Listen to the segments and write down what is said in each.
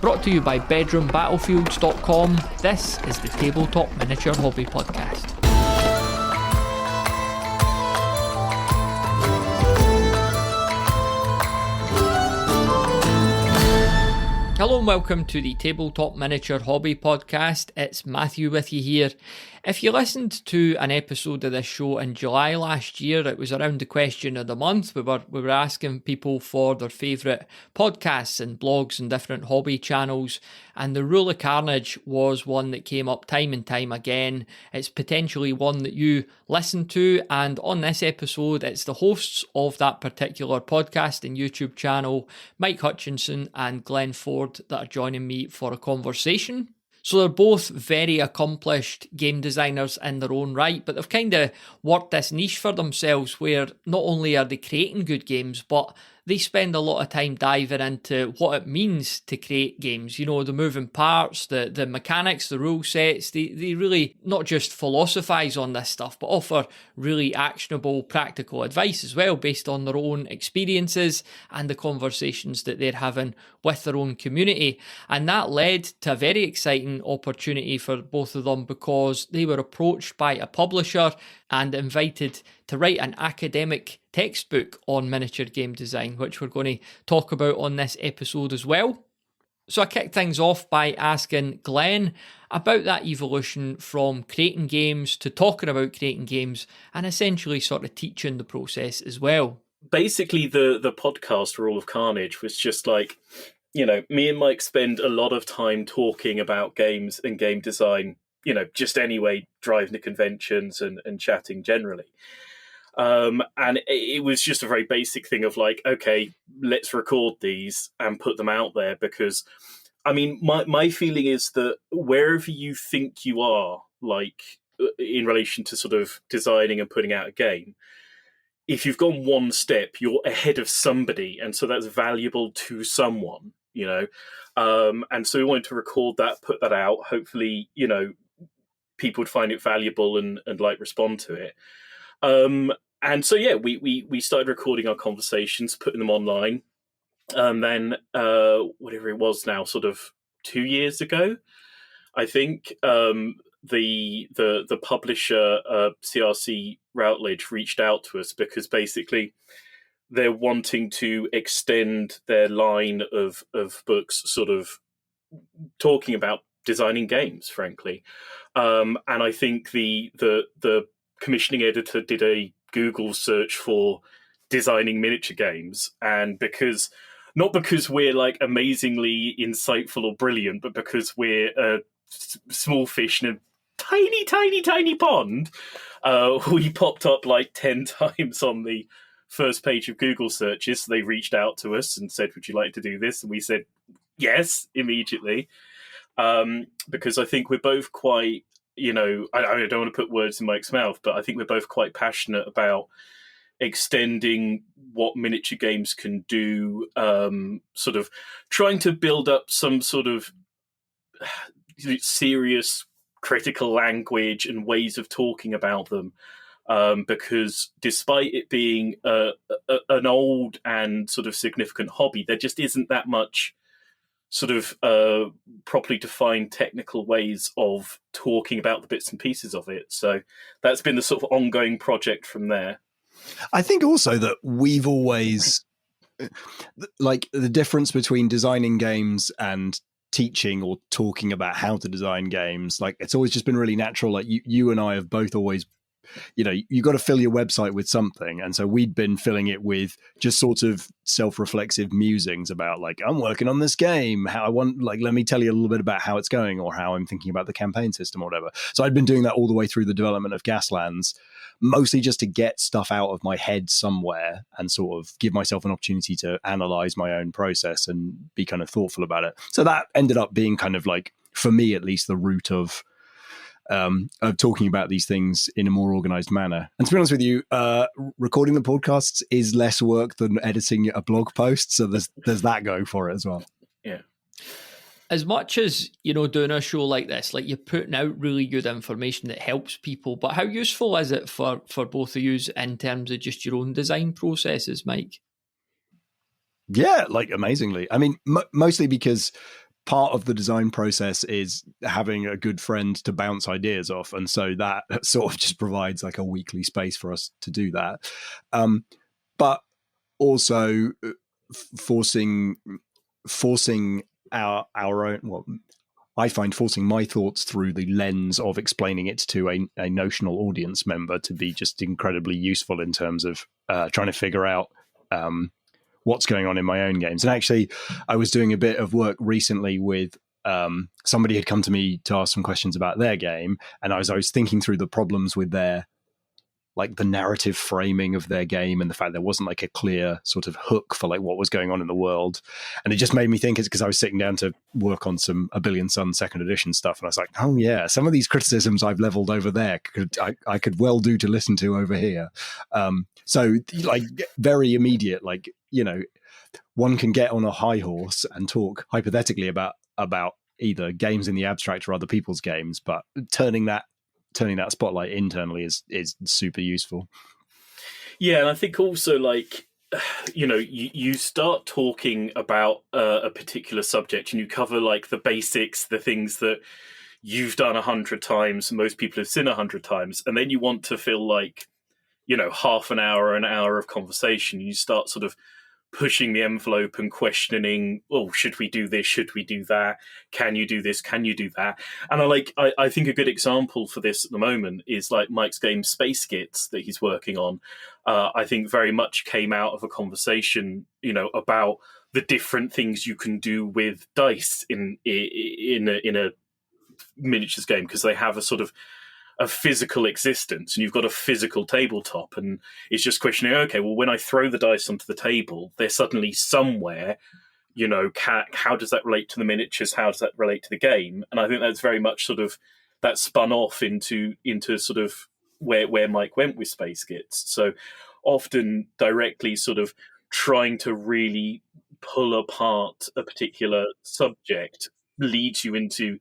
Brought to you by bedroombattlefields.com, this is the Tabletop Miniature Hobby Podcast. Hello and welcome to the Tabletop Miniature Hobby Podcast. It's Matthew with you here. If you listened to an episode of this show in July last year, it was around the question of the month. We were asking people for their favourite podcasts and blogs and different hobby channels, and the Rule of Carnage was one that came up time and time again. It's potentially one that you listen to, and on this episode, it's the hosts of that particular podcast and YouTube channel, Mike Hutchinson and Glenn Ford, that are joining me for a conversation. So they're both very accomplished game designers in their own right, but they've kind of worked this niche for themselves where not only are they creating good games, but they spend a lot of time diving into what it means to create games. You know, the moving parts, the mechanics, the rule sets. They really not just philosophize on this stuff, but offer really actionable, practical advice as well based on their own experiences and the conversations that they're having with their own community. And that led to a very exciting opportunity for both of them because they were approached by a publisher and invited to write an academic textbook on miniature game design, which we're going to talk about on this episode as well. So I kicked things off by asking Glenn about that evolution from creating games to talking about creating games and essentially sort of teaching the process as well. Basically, the podcast Rule of Carnage was just like, you know, me and Mike spend a lot of time talking about games and game design, you know, just anyway, driving to conventions and chatting generally. And it was just a very basic thing of like, okay, let's record these and put them out there because, I mean, my feeling is that wherever you think you are, like in relation to sort of designing and putting out a game, if you've gone one step, you're ahead of somebody. And so that's valuable to someone, you know. And so we wanted to record that, put that out. Hopefully, you know, people would find it valuable and like respond to it. And so, yeah, we started recording our conversations, putting them online. Then, whatever it was now, sort of 2 years ago, I think, the publisher, CRC Routledge, reached out to us because basically they're wanting to extend their line of books, sort of talking about designing games, frankly. And I think the commissioning editor did a Google search for designing miniature games, and not because we're like amazingly insightful or brilliant, but because we're a small fish in a tiny pond, we popped up like 10 times on the first page of Google searches. So they reached out to us and said, would you like to do this? And we said yes immediately, because I think we're both quite, you know, I don't want to put words in Mike's mouth, but I think we're both quite passionate about extending what miniature games can do, sort of trying to build up some sort of serious critical language and ways of talking about them, because despite it being an old and sort of significant hobby, there just isn't that much sort of properly defined technical ways of talking about the bits and pieces of it. So that's been the sort of ongoing project from there. I think also that we've always, like, the difference between designing games and teaching or talking about how to design games, like, it's always just been really natural. Like you and I have both always, you know, you got to fill your website with something. And so we'd been filling it with just sort of self-reflexive musings about like, I'm working on this game, how I want, like, let me tell you a little bit about how it's going or how I'm thinking about the campaign system or whatever. So I'd been doing that all the way through the development of Gaslands, mostly just to get stuff out of my head somewhere and sort of give myself an opportunity to analyze my own process and be kind of thoughtful about it. So that ended up being kind of like, for me at least, the root of talking about these things in a more organized manner. And to be honest with you, recording the podcasts is less work than editing a blog post. So there's that going for it as well. Yeah. As much as, you know, doing a show like this, like, you're putting out really good information that helps people, but how useful is it for both of you in terms of just your own design processes, Mike? Yeah, like, amazingly. I mean, mostly because part of the design process is having a good friend to bounce ideas off, and so that sort of just provides like a weekly space for us to do that. But also forcing our own. Well, I find forcing my thoughts through the lens of explaining it to a notional audience member to be just incredibly useful in terms of trying to figure out what's going on in my own games. And actually, I was doing a bit of work recently with somebody had come to me to ask some questions about their game, and I was thinking through the problems with their, like, the narrative framing of their game and the fact there wasn't like a clear sort of hook for like what was going on in the world. And it just made me think, it's because I was sitting down to work on some A Billion Suns second edition stuff, and I was like, oh yeah, some of these criticisms I've leveled over there I could well do to listen to over here. So like very immediate, like, you know, one can get on a high horse and talk hypothetically about either games in the abstract or other people's games, but turning that spotlight internally is super useful. Yeah, and I think also, like, you know, you start talking about a particular subject and you cover like the basics, the things that you've done 100 times and most people have seen 100 times, and then you want to feel like, you know, half an hour or an hour of conversation. You start sort of pushing the envelope and questioning, oh, should we do this? Should we do that? Can you do this? Can you do that? And I think a good example for this at the moment is like Mike's game Space Skits that he's working on. I think very much came out of a conversation, you know, about the different things you can do with dice in a miniatures game, because they have a sort of a physical existence and you've got a physical tabletop, and it's just questioning, okay, well, when I throw the dice onto the table, they're suddenly somewhere, you know, how does that relate to the miniatures? How does that relate to the game? And I think that's very much sort of that spun off into sort of where Mike went with Space Skits. So often directly sort of trying to really pull apart a particular subject leads you into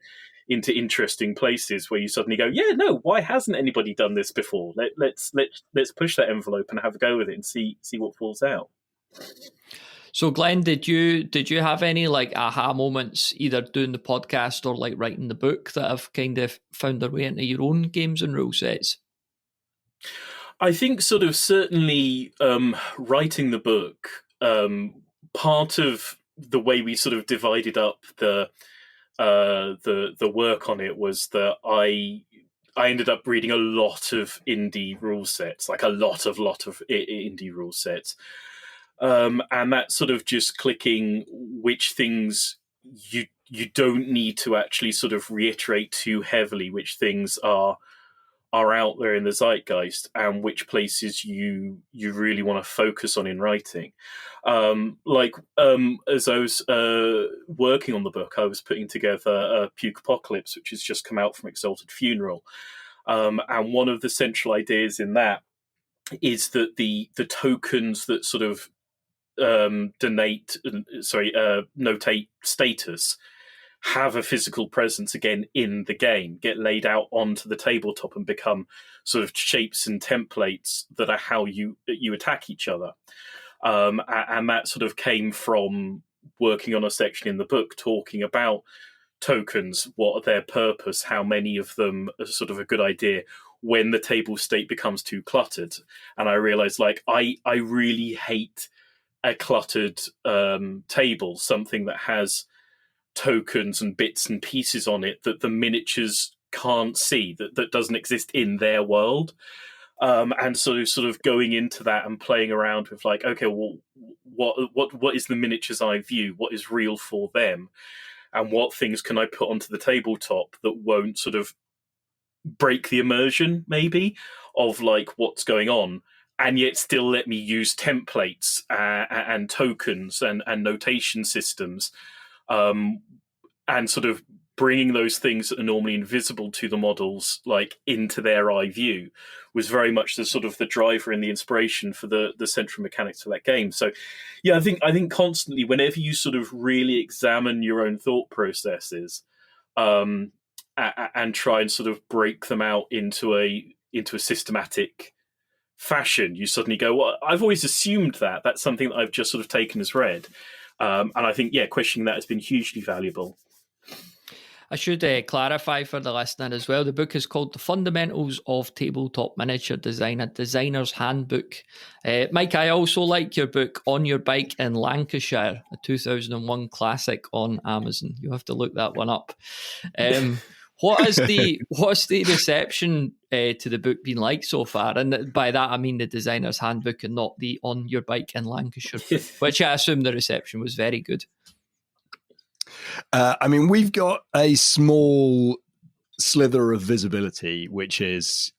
interesting places where you suddenly go, yeah, no, why hasn't anybody done this before? Let's push that envelope and have a go with it and see what falls out. So Glenn, did you have any like aha moments either doing the podcast or like writing the book that have kind of found their way into your own games and rule sets? I think sort of certainly writing the book, part of the way we sort of divided up the work on it was that I ended up reading a lot of indie rule sets, like a lot of indie rule sets, and that sort of just clicking which things you don't need to actually sort of reiterate too heavily, which things are out there in the zeitgeist, and which places you really want to focus on in writing. As I was working on the book, I was putting together Puke Apocalypse, which has just come out from Exalted Funeral. And one of the central ideas in that is that the tokens that sort of notate status have a physical presence again in the game, get laid out onto the tabletop and become sort of shapes and templates that are how you attack each other. And that sort of came from working on a section in the book talking about tokens, what are their purpose, how many of them are sort of a good idea when the table state becomes too cluttered. And I realized, like, I really hate a cluttered table, something that has tokens and bits and pieces on it that the miniatures can't see, that doesn't exist in their world. And so sort of going into that and playing around with like, okay, well, what is the miniature's eye view? What is real for them? And what things can I put onto the tabletop that won't sort of break the immersion, maybe, of like what's going on, and yet still let me use templates and tokens and notation systems, and sort of bringing those things that are normally invisible to the models like into their eye view was very much the sort of the driver and the inspiration for the central mechanics of that game. So yeah, I think constantly, whenever you sort of really examine your own thought processes, and try and sort of break them out into a systematic fashion, you suddenly go, well, I've always assumed that's something that I've just sort of taken as read. And I think, yeah, questioning that has been hugely valuable. I should clarify for the listener as well. The book is called The Fundamentals of Tabletop Miniature Design, a Designer's Handbook. Mike, I also like your book, On Your Bike in Lancashire, a 2001 classic on Amazon. You'll have to look that one up. What's the reception to the book been like so far? And by that, I mean the Designer's Handbook and not the On Your Bike in Lancashire book, which I assume the reception was very good. I mean, we've got a small slither of visibility, which is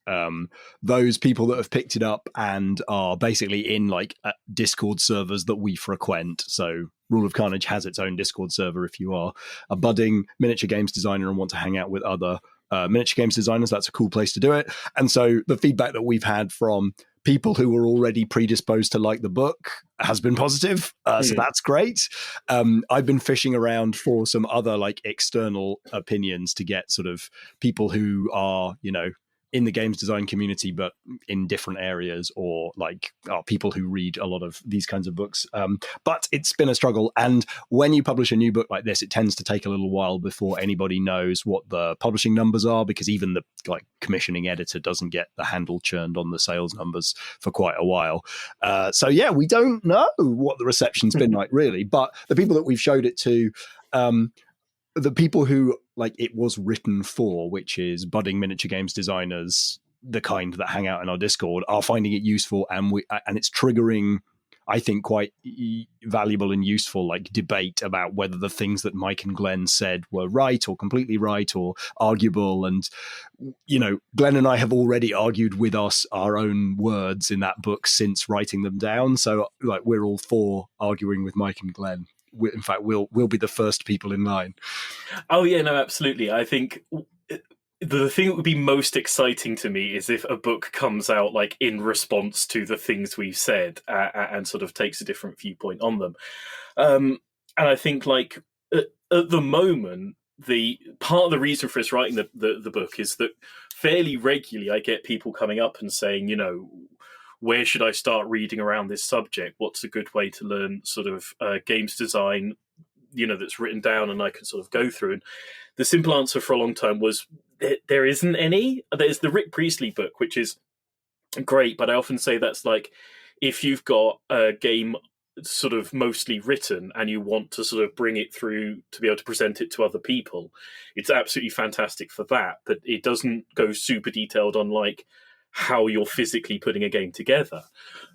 those people that have picked it up and are basically in like Discord servers that we frequent. So Rule of Carnage has its own Discord server. If you are a budding miniature games designer and want to hang out with other miniature games designers, that's a cool place to do it. And so the feedback that we've had from people who were already predisposed to like the book has been positive. So that's great. I've been fishing around for some other like external opinions to get sort of people who are, you know, in the games design community, but in different areas, or like people who read a lot of these kinds of books. But it's been a struggle. And when you publish a new book like this, it tends to take a little while before anybody knows what the publishing numbers are, because even the like commissioning editor doesn't get the handle churned on the sales numbers for quite a while. So yeah, we don't know what the reception's been like really, but the people that we've showed it to, the people who like it was written for, which is budding miniature games designers, the kind that hang out in our Discord, are finding it useful, and it's triggering, I think, quite valuable and useful like debate about whether the things that Mike and Glenn said were right or completely right or arguable. And you know, Glenn and I have already argued with us our own words in that book since writing them down. So like we're all for arguing with Mike and Glenn. In fact, we'll be the first people in line. Oh yeah, no, absolutely. I think the thing that would be most exciting to me is if a book comes out like in response to the things we've said and sort of takes a different viewpoint on them. And I think like at the moment, the part of the reason for us writing the book is that fairly regularly I get people coming up and saying, you know, where should I start reading around this subject? What's a good way to learn sort of games design, you know, that's written down and I can sort of go through? And the simple answer for a long time was there isn't any. There's the Rick Priestley book, which is great, but I often say that's like if you've got a game sort of mostly written and you want to sort of bring it through to be able to present it to other people, it's absolutely fantastic for that, but it doesn't go super detailed on like how you're physically putting a game together.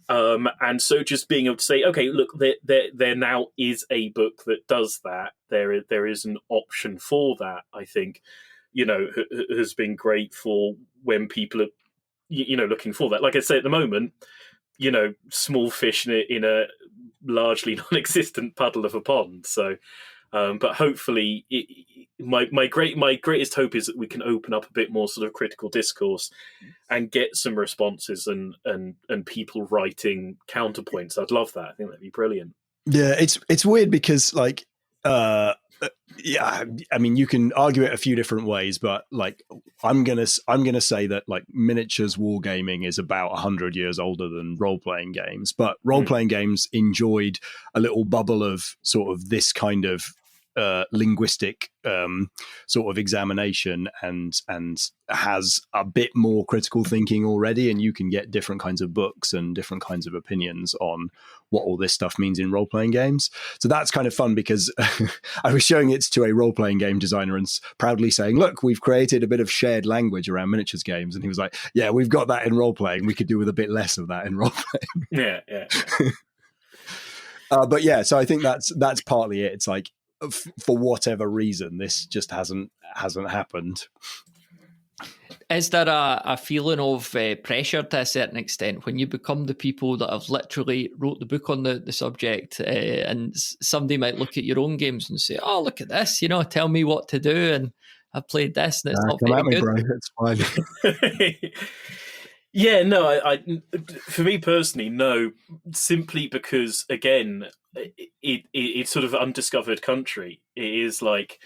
And so just being able to say, okay, look, there now is a book that does that. There is an option for that, I think, you know, has been great for when people are, you know, looking for that. Like I say, at the moment, you know, small fish in a largely non-existent puddle of a pond. So, but hopefully my greatest hope is that we can open up a bit more sort of critical discourse and get some responses and people writing counterpoints. I'd love that. I think that'd be brilliant. Yeah, it's weird because like yeah, I mean you can argue it a few different ways, but like I'm gonna say that like miniatures wargaming is about 100 years older than role-playing games, but role-playing games enjoyed a little bubble of sort of this kind of linguistic sort of examination and has a bit more critical thinking already, and you can get different kinds of books and different kinds of opinions on what all this stuff means in role-playing games. So that's kind of fun because I was showing it to a role-playing game designer and proudly saying, look, we've created a bit of shared language around miniatures games, and he was like, yeah, we've got that in role-playing, we could do with a bit less of that in role-playing. Yeah. But yeah, so I think that's partly it. It's like for whatever reason, this just hasn't happened. Is there a feeling of pressure to a certain extent when you become the people that have literally wrote the book on the subject, and somebody might look at your own games and say, oh, look at this, you know, tell me what to do, and I've played this and it's not very good. Bro. It's fine. Yeah, no, I for me personally, no, simply because again, it's sort of undiscovered country. It is like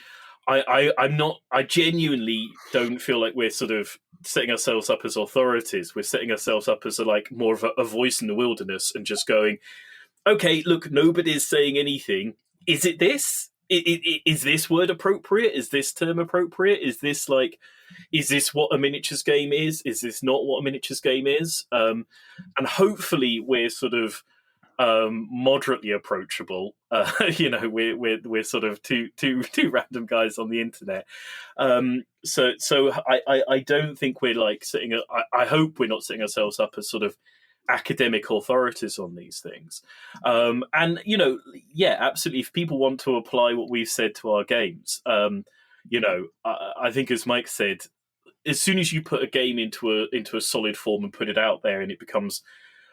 I genuinely don't feel like we're sort of setting ourselves up as authorities. We're setting ourselves up as more of a voice in the wilderness and just going, okay, look, nobody's saying anything. Is it this? is this word appropriate? Is this term appropriate? Is this what a miniatures game is? Is this not what a miniatures game is? And hopefully we're sort of moderately approachable. We're sort of two random guys on the internet. So I don't think we're like I hope we're not setting ourselves up as sort of academic authorities on these things. And absolutely, if people want to apply what we've said to our games, I think, as Mike said, as soon as you put a game into a solid form and put it out there and it becomes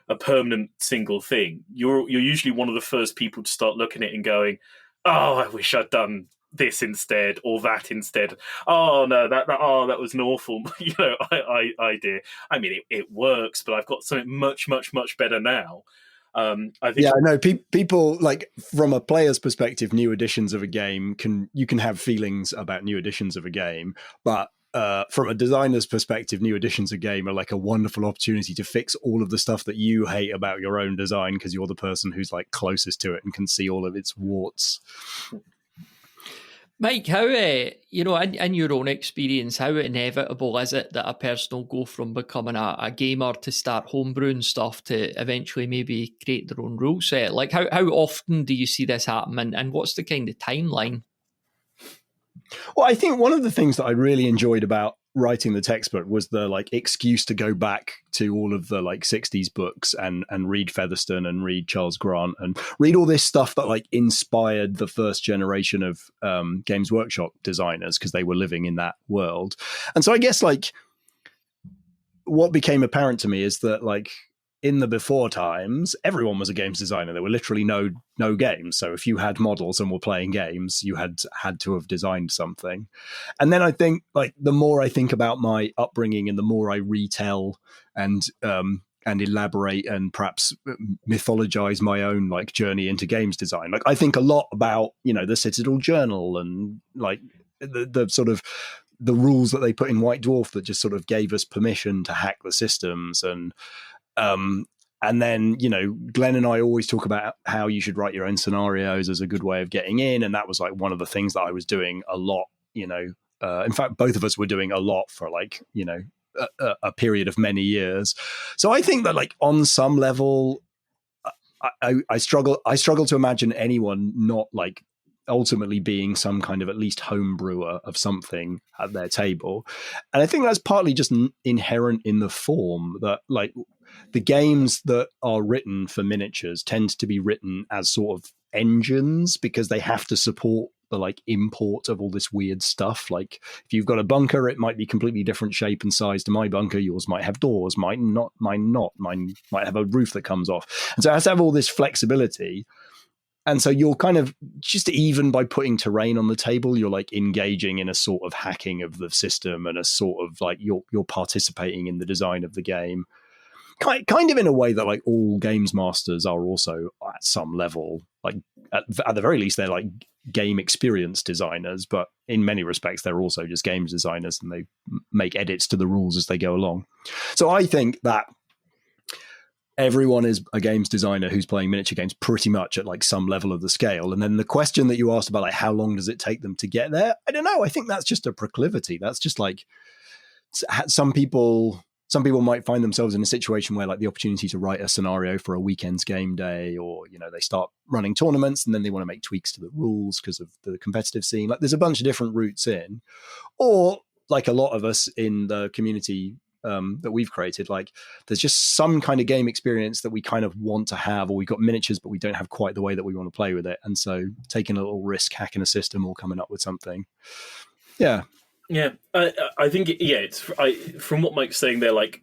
a permanent single thing, you're usually one of the first people to start looking at it and going, oh, I wish I'd done this instead or that instead. Oh no, that was an awful idea. I mean, it works, but I've got something much better now. I think. Yeah, no. People, like, from a player's perspective, new editions of a game you can have feelings about new editions of a game, but from a designer's perspective, new editions of game are like a wonderful opportunity to fix all of the stuff that you hate about your own design, because you're the person who's like closest to it and can see all of its warts. Mike, how, in your own experience, how inevitable is it that a person will go from becoming a gamer to start homebrewing stuff to eventually maybe create their own rule set? Like, how often do you see this happen, and what's the kind of timeline? Well, I think one of the things that I really enjoyed about writing the textbook was the like excuse to go back to all of the like 60s books and read Featherstone and read Charles Grant and read all this stuff that like inspired the first generation of Games Workshop designers, because they were living in that world. And so I guess like what became apparent to me is that like in the before times, everyone was a games designer. There were literally no games. So if you had models and were playing games, you had to have designed something. And then I think like the more I think about my upbringing and the more I retell and elaborate and perhaps mythologize my own like journey into games design. Like I think a lot about, the Citadel Journal and like the sort of the rules that they put in White Dwarf that just sort of gave us permission to hack the systems. And then, Glenn and I always talk about how you should write your own scenarios as a good way of getting in. And that was like one of the things that I was doing a lot, in fact, both of us were doing a lot for like, a period of many years. So I think that like on some level, I struggle to imagine anyone not like ultimately being some kind of at least home brewer of something at their table. And I think that's partly just inherent in the form that like the games that are written for miniatures tend to be written as sort of engines, because they have to support the like import of all this weird stuff. Like if you've got a bunker, it might be completely different shape and size to my bunker. Yours might have doors, mine not. Mine might have a roof that comes off. And so it has to have all this flexibility. And so you're kind of just, even by putting terrain on the table, you're like engaging in a sort of hacking of the system and a sort of like you're participating in the design of the game. Kind of in a way that like all games masters are also at some level, like at the very least, they're like game experience designers, but in many respects, they're also just games designers and they make edits to the rules as they go along. So I think that everyone is a games designer who's playing miniature games pretty much at like some level of the scale. And then the question that you asked about like how long does it take them to get there? I don't know. I think that's just a proclivity. That's just like some people might find themselves in a situation where like the opportunity to write a scenario for a weekend's game day, or, they start running tournaments and then they want to make tweaks to the rules because of the competitive scene. Like there's a bunch of different routes in, or like a lot of us in the community that we've created, like there's just some kind of game experience that we kind of want to have, or we've got miniatures but we don't have quite the way that we want to play with it, and so taking a little risk, hacking a system or coming up with something. I think from what Mike's saying there, like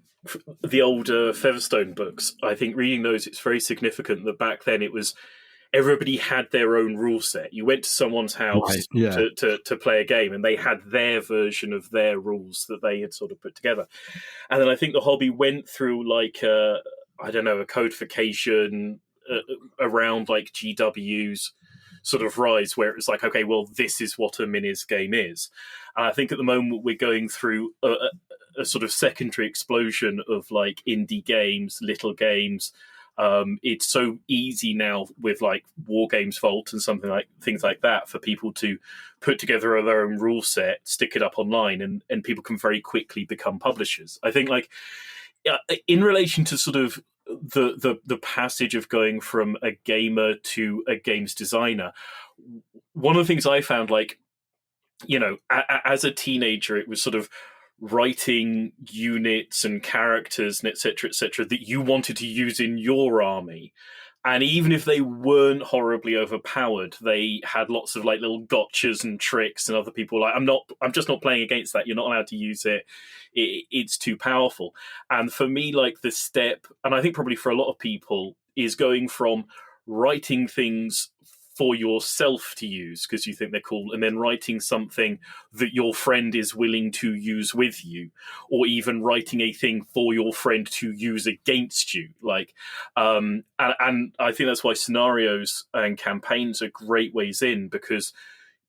the older Featherstone books, I think reading those, it's very significant that back then it was everybody had their own rule set. You went to someone's house to play a game and they had their version of their rules that they had sort of put together. And then I think the hobby went through like, a codification around like GW's sort of rise, where it was like, okay, well, this is what a minis game is. And I think at the moment we're going through a sort of secondary explosion of like indie games, little games, It's so easy now with like War Games Vault and things like that for people to put together their own rule set, stick it up online, and people can very quickly become publishers. I think like in relation to sort of the passage of going from a gamer to a games designer, one of the things I found, like, you know, as a teenager, it was sort of writing units and characters and et cetera, that you wanted to use in your army. And even if they weren't horribly overpowered, they had lots of like little gotchas and tricks, and other people were like, I'm just not playing against that. You're not allowed to use it. It's too powerful. And for me, like the step, and I think probably for a lot of people, is going from writing things for yourself to use because you think they're cool, and then writing something that your friend is willing to use with you, or even writing a thing for your friend to use against you. Like, and I think that's why scenarios and campaigns are great ways in, because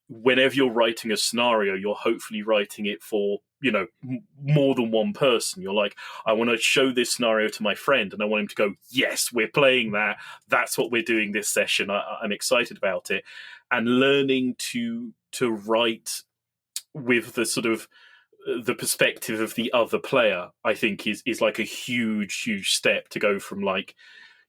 whenever you're writing a scenario, you're hopefully writing it for, you know, more than one person. You're like, I want to show this scenario to my friend, and I want him to go, yes, we're playing that. That's what we're doing this session. I'm excited about it. And learning to write with the sort of the perspective of the other player, I think is like a huge step to go from, like,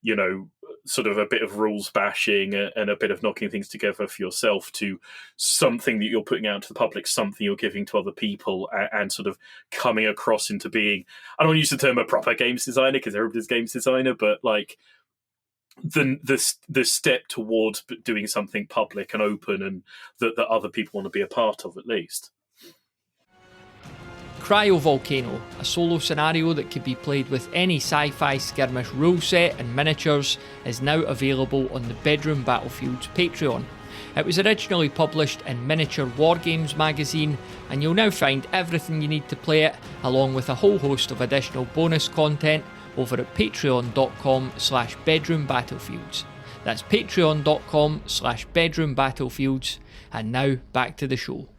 you know, sort of a bit of rules bashing and a bit of knocking things together for yourself to something that you're putting out to the public, something you're giving to other people, and sort of coming across into being, I don't want to use the term a proper games designer because everybody's games designer, but like the step towards doing something public and open and that other people want to be a part of, at least. Cryovolcano, a solo scenario that could be played with any sci-fi skirmish rule set and miniatures, is now available on the Bedroom Battlefields Patreon. It was originally published in Miniature Wargames magazine, and you'll now find everything you need to play it, along with a whole host of additional bonus content, over at patreon.com/bedroombattlefields. That's patreon.com/bedroombattlefields. And now back to the show.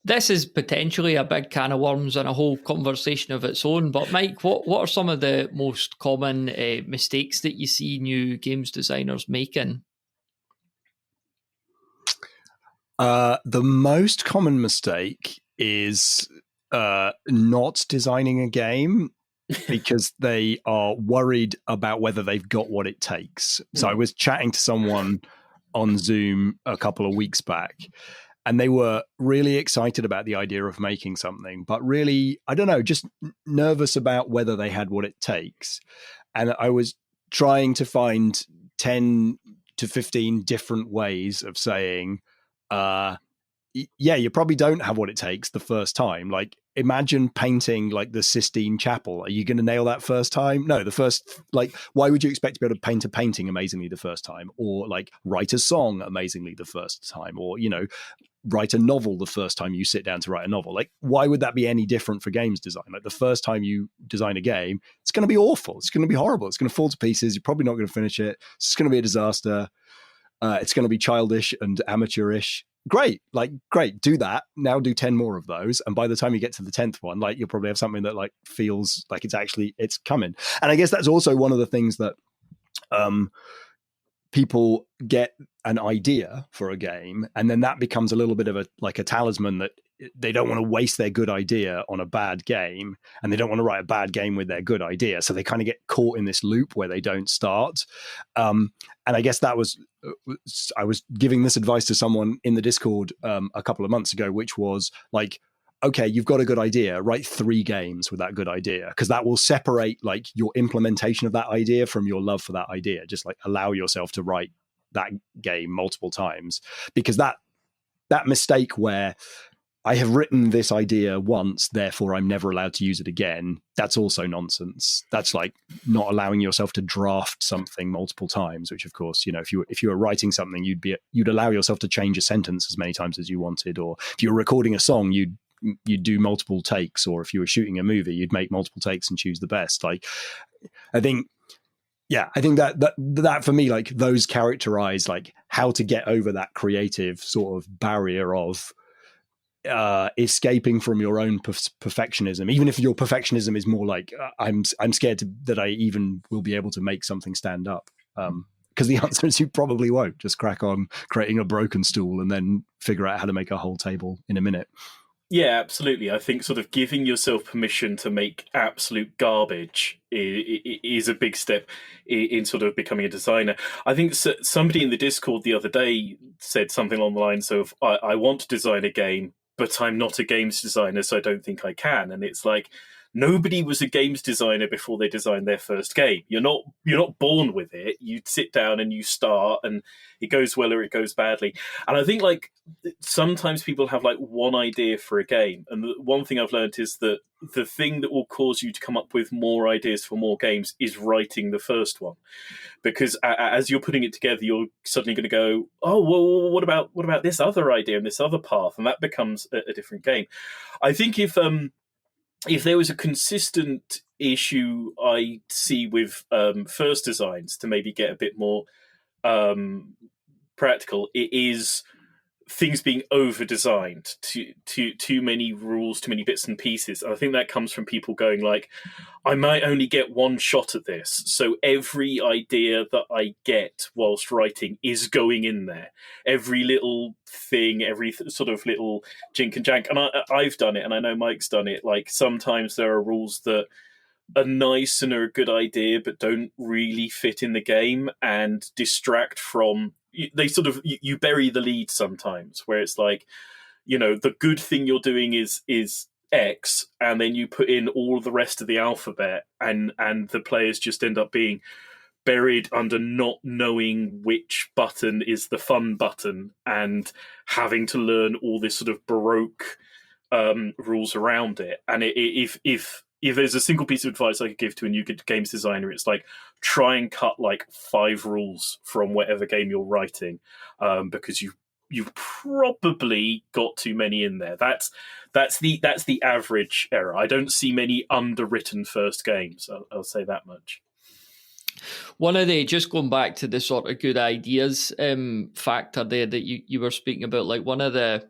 This is potentially a big can of worms and a whole conversation of its own. But Mike, what are some of the most common mistakes that you see new games designers making? The most common mistake is not designing a game because they are worried about whether they've got what it takes. So I was chatting to someone on Zoom a couple of weeks back, and they were really excited about the idea of making something, but really, I don't know, just nervous about whether they had what it takes. And I was trying to find 10 to 15 different ways of saying, yeah, you probably don't have what it takes the first time. Like, imagine painting like the Sistine Chapel. Are you going to nail that first time? No, the first, like, why would you expect to be able to paint a painting amazingly the first time? Or like write a song amazingly the first time? Or, you know, write a novel the first time you sit down to write a novel. Like, why would that be any different for games design? Like, the first time you design a game, it's going to be awful. It's going to be horrible. It's going to fall to pieces. You're probably not going to finish it. It's going to be a disaster. It's going to be childish and amateurish. Great, do that. Now do 10 more of those. And by the time you get to the 10th one, like, you'll probably have something that like feels like it's coming. And I guess that's also one of the things that people get an idea for a game, and then that becomes a little bit of a talisman that they don't want to waste their good idea on a bad game, and they don't want to write a bad game with their good idea. So they kind of get caught in this loop where they don't start. And I guess I was giving this advice to someone in the Discord a couple of months ago, which was like, okay, you've got a good idea, write 3 games with that good idea, because that will separate like your implementation of that idea from your love for that idea. Just like allow yourself to write that game multiple times, because that mistake where I have written this idea once, therefore I'm never allowed to use it again, that's also nonsense. That's like not allowing yourself to draft something multiple times, which of course, you know, if you were writing something, you'd allow yourself to change a sentence as many times as you wanted. Or if you were recording a song, you'd do multiple takes. Or if you were shooting a movie, you'd make multiple takes and choose the best. Like, I think that for me, like, those characterize like how to get over that creative sort of barrier of escaping from your own perfectionism, even if your perfectionism is more like I'm scared that I even will be able to make something stand up. Because the answer is you probably won't. Just crack on creating a broken stool and then figure out how to make a whole table in a minute. Yeah, absolutely. I think sort of giving yourself permission to make absolute garbage is a big step in sort of becoming a designer. I think somebody in the Discord the other day said something along the lines of, I want to design a game, but I'm not a games designer, so I don't think I can. And it's like, nobody was a games designer before they designed their first game. You're not born with it. You sit down and you start, and it goes well or it goes badly. And I think like sometimes people have like one idea for a game, and the one thing I've learned is that the thing that will cause you to come up with more ideas for more games is writing the first one, because as you're putting it together, you're suddenly going to go, oh well, what about this other idea and this other path, and that becomes a different game. I think if there was a consistent issue I see with first designs to maybe get a bit more practical, it is things being over-designed, too many rules, too many bits and pieces. And I think that comes from people going like, I might only get one shot at this, so every idea that I get whilst writing is going in there. Every little thing, every sort of little jink and jank. And I've done it, and I know Mike's done it. Like sometimes there are rules that are nice and are a good idea, but don't really fit in the game and distract from. They sort of you bury the lead sometimes, where it's like, the good thing you're doing is X, and then you put in all the rest of the alphabet, and the players just end up being buried under not knowing which button is the fun button and having to learn all this sort of Baroque rules around it. And if there's a single piece of advice I could give to a new games designer, it's like try and cut like 5 rules from whatever game you're writing, because you've probably got too many in there. That's the average error. I don't see many underwritten first games. I'll say that much. One of the, just going back to the sort of good ideas factor there that you were speaking about, like one of the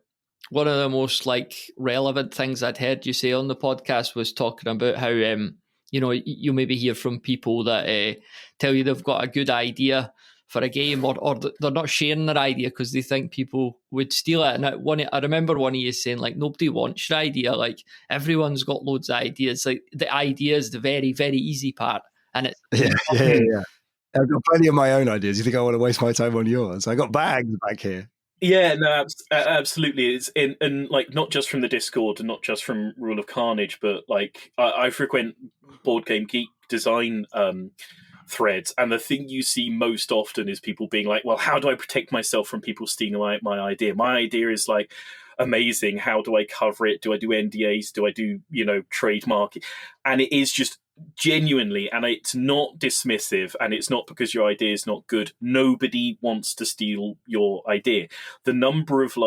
most like relevant things I'd heard you say on the podcast was talking about how you maybe hear from people that tell you they've got a good idea for a game, or they're not sharing their idea because they think people would steal it. And I remember one of you saying like, nobody wants your idea. Like everyone's got loads of ideas. Like the idea is the very, very easy part. And it's yeah. I've got plenty of my own ideas. You think I want to waste my time on yours? I got bags back here. Yeah, no, absolutely. It's and like not just from the Discord and not just from Rule of Carnage, but like I frequent Board Game Geek design threads, and the thing you see most often is people being like, well, how do I protect myself from people stealing my idea? My idea is like amazing. How do I cover it? Do I do NDAs? Do I do trademark? And it is just genuinely, and it's not dismissive, and it's not because your idea is not good. Nobody wants to steal your idea. The number of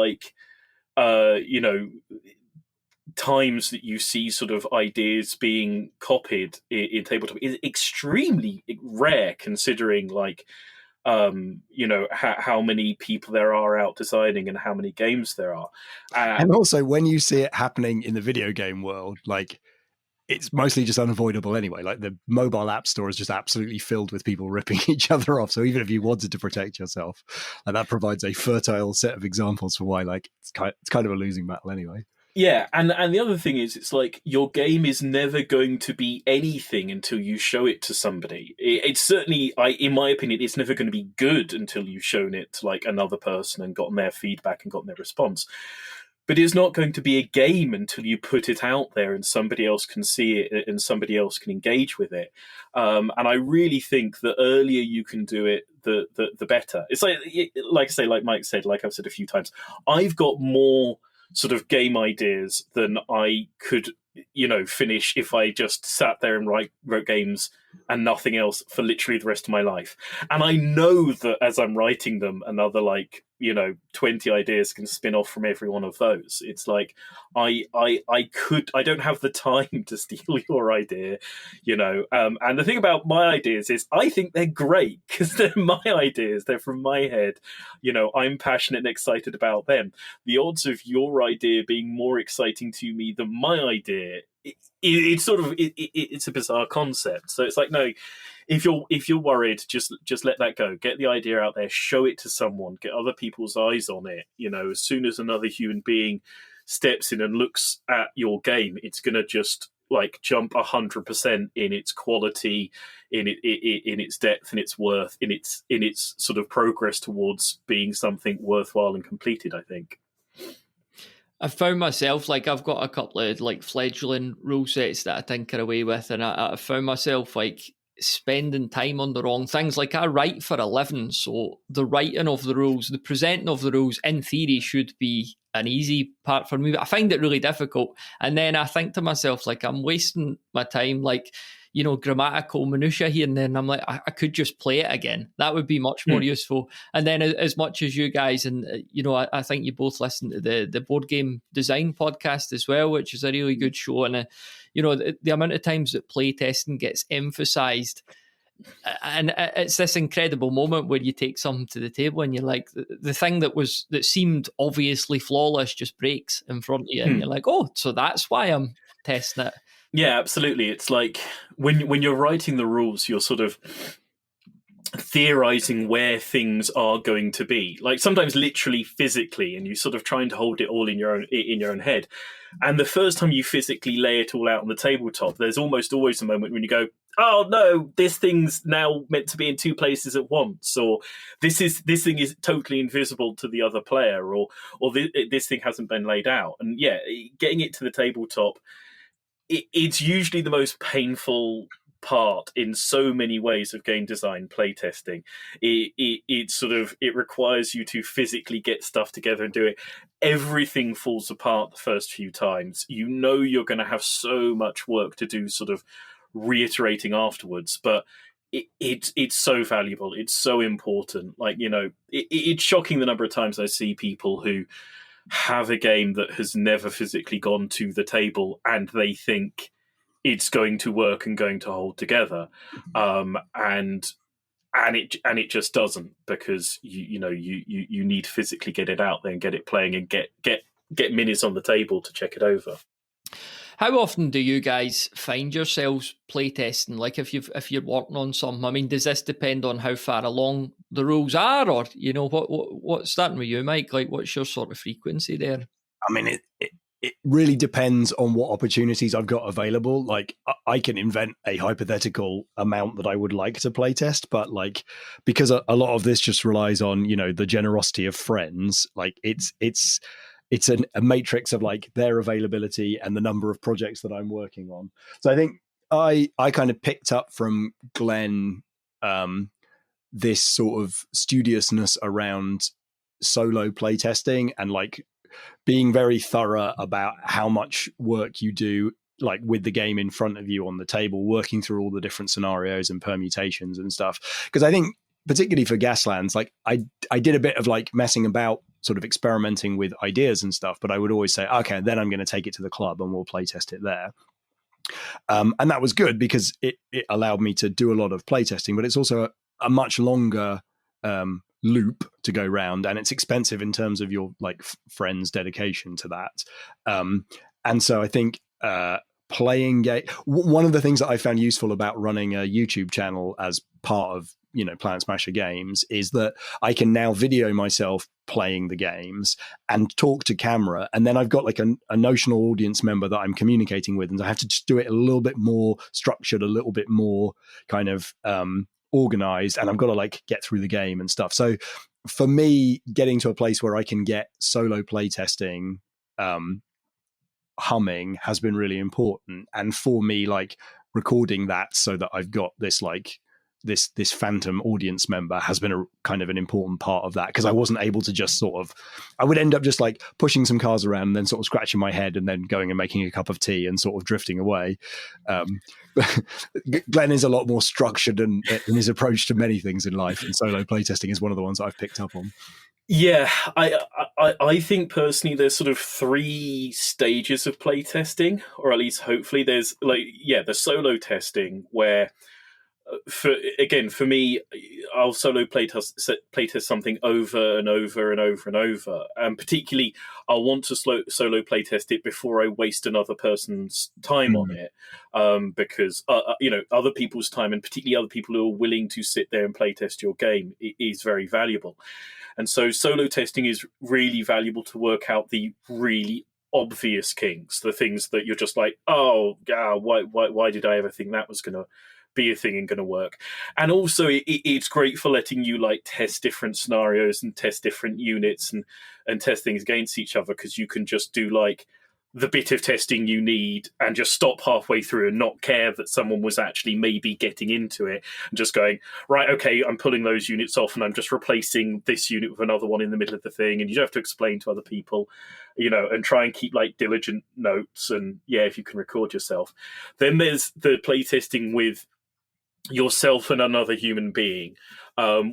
times that you see sort of ideas being copied in tabletop is extremely rare, considering how many people there are out designing and how many games there are. And also when you see it happening in the video game world, like it's mostly just unavoidable anyway. Like the mobile app store is just absolutely filled with people ripping each other off. So even if you wanted to protect yourself, that provides a fertile set of examples for why it's kind of a losing battle anyway. Yeah, and the other thing is, it's like your game is never going to be anything until you show it to somebody. It's certainly, in my opinion, it's never going to be good until you've shown it to like another person and gotten their feedback and gotten their response. But it's not going to be a game until you put it out there and somebody else can see it and somebody else can engage with it. And I really think the earlier you can do it, the better. It's like I say, like Mike said, like I've said a few times, I've got more sort of game ideas than I could, finish if I just sat there and wrote games and nothing else for literally the rest of my life. And I know that as I'm writing them, another like 20 ideas can spin off from every one of those. It's like I don't have the time to steal your idea, and the thing about my ideas is I think they're great because they're my ideas, they're from my head. I'm passionate and excited about them. The odds of your idea being more exciting to me than my idea, it's a bizarre concept. So it's like, no, if you're worried, just let that go. Get the idea out there, show it to someone, get other people's eyes on it. As soon as another human being steps in and looks at your game, it's gonna just like jump 100% in its quality, in its depth, in its worth, in its sort of progress towards being something worthwhile and completed, I think. I found myself, like, I've got a couple of like fledgling rule sets that I tinker away with, and I found myself like spending time on the wrong things. Like, I write for a living, so the writing of the rules, the presenting of the rules, in theory, should be an easy part for me, but I find it really difficult. And then I think to myself, like, I'm wasting my time, like, grammatical minutiae here and there. And I'm like, I could just play it again. That would be much more useful. And then as much as you guys, and, I think you both listen to the Board Game Design podcast as well, which is a really good show. And, the amount of times that playtesting gets emphasized, and it's this incredible moment where you take something to the table and you're like, the thing that seemed obviously flawless just breaks in front of you, and you're like, oh, so that's why I'm testing it. Yeah, absolutely. It's like when you're writing the rules, you're sort of theorizing where things are going to be, like sometimes literally physically, and you sort of trying to hold it all in your own head. And the first time you physically lay it all out on the tabletop, there's almost always a moment when you go, oh no, this thing's now meant to be in two places at once, or this thing is totally invisible to the other player, or this thing hasn't been laid out. And yeah, getting it to the tabletop, it's usually the most painful part in so many ways of game design playtesting. It requires you to physically get stuff together and do it. Everything falls apart the first few times. You're going to have so much work to do, sort of reiterating afterwards, but it's so valuable. It's so important. Like, it's shocking the number of times I see people who have a game that has never physically gone to the table and they think it's going to work and going to hold together, and it just doesn't, because you need to physically get it out there and get it playing and get minutes on the table to check it over. How often do you guys find yourselves playtesting? Like, if you're working on something, I mean, does this depend on how far along the rules are, or what's starting with you, Mike? Like, what's your sort of frequency there? I mean, it really depends on what opportunities I've got available. Like, I can invent a hypothetical amount that I would like to playtest, but like, because a lot of this just relies on the generosity of friends. Like, it's a matrix of like their availability and the number of projects that I'm working on. So I think I kind of picked up from Glenn this sort of studiousness around solo playtesting and like being very thorough about how much work you do, like with the game in front of you on the table, working through all the different scenarios and permutations and stuff. Because I think particularly for Gaslands, like I did a bit of like messing about, sort of experimenting with ideas and stuff, but I would always say, okay, then I'm going to take it to the club and we'll play test it there. And that was good because it allowed me to do a lot of playtesting, but it's also a much longer loop to go round, and it's expensive in terms of your like friends' dedication to that. And so I think playing game, one of the things that I found useful about running a YouTube channel as part of Planet Smasher Games is that I can now video myself playing the games and talk to camera, and then I've got like a notional audience member that I'm communicating with, and I have to just do it a little bit more structured, a little bit more kind of organized, and I've got to like get through the game and stuff. So for me, getting to a place where I can get solo playtesting humming has been really important, and for me, like recording that so that I've got this like this phantom audience member has been a kind of an important part of that, because I wasn't able to just I would end up just like pushing some cards around and then sort of scratching my head and then going and making a cup of tea and sort of drifting away. Glenn is a lot more structured in his approach to many things in life, and solo playtesting is one of the ones that I've picked up on. Yeah, I think personally there's sort of 3 stages of playtesting, or at least hopefully there's the solo testing where for me, I'll solo playtest something over and over and over and over, and particularly I'll want to solo playtest it before I waste another person's time on it, because other people's time, and particularly other people who are willing to sit there and playtest your game, is very valuable. And so solo testing is really valuable to work out the really obvious kinks, the things that you're just like, oh, yeah, why did I ever think that was going to be a thing and going to work? And also it's great for letting you like test different scenarios and test different units and test things against each other, because you can just do like the bit of testing you need and just stop halfway through and not care that someone was actually maybe getting into it, and just going, right, okay, I'm pulling those units off and I'm just replacing this unit with another one in the middle of the thing, and you don't have to explain to other people, and try and keep like diligent notes, and if you can record yourself. Then there's the playtesting with yourself and another human being,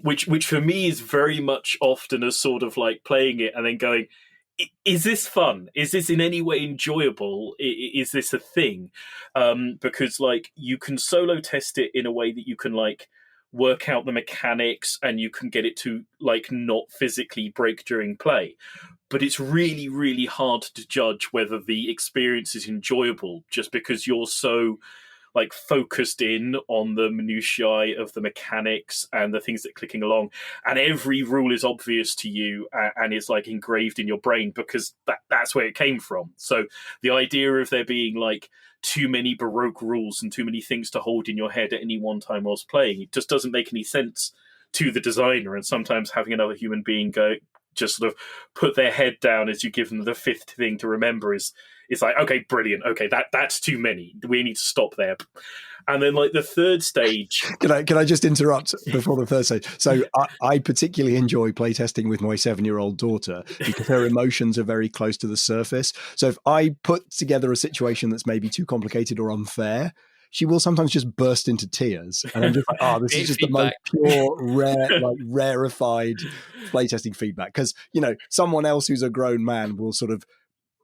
which for me is very much often a sort of like playing it and then going, is this fun? Is this in any way enjoyable? Is this a thing? Because like you can solo test it in a way that you can like work out the mechanics and you can get it to like not physically break during play. But it's really, really hard to judge whether the experience is enjoyable just because you're so like focused in on the minutiae of the mechanics and the things that are clicking along, and every rule is obvious to you and is like engraved in your brain because that's where it came from. So the idea of there being like too many Baroque rules and too many things to hold in your head at any one time whilst playing, it just doesn't make any sense to the designer. And sometimes having another human being go just sort of put their head down as you give them the 5th thing to remember is like, okay, brilliant. Okay, that's too many. We need to stop there. And then like the 3rd stage. Can I just interrupt before the 3rd stage? So I particularly enjoy playtesting with my 7-year-old daughter because her emotions are very close to the surface. So if I put together a situation that's maybe too complicated or unfair, she will sometimes just burst into tears. And I'm just like, this is just feedback. The most pure, rarefied playtesting feedback. Because, someone else who's a grown man will sort of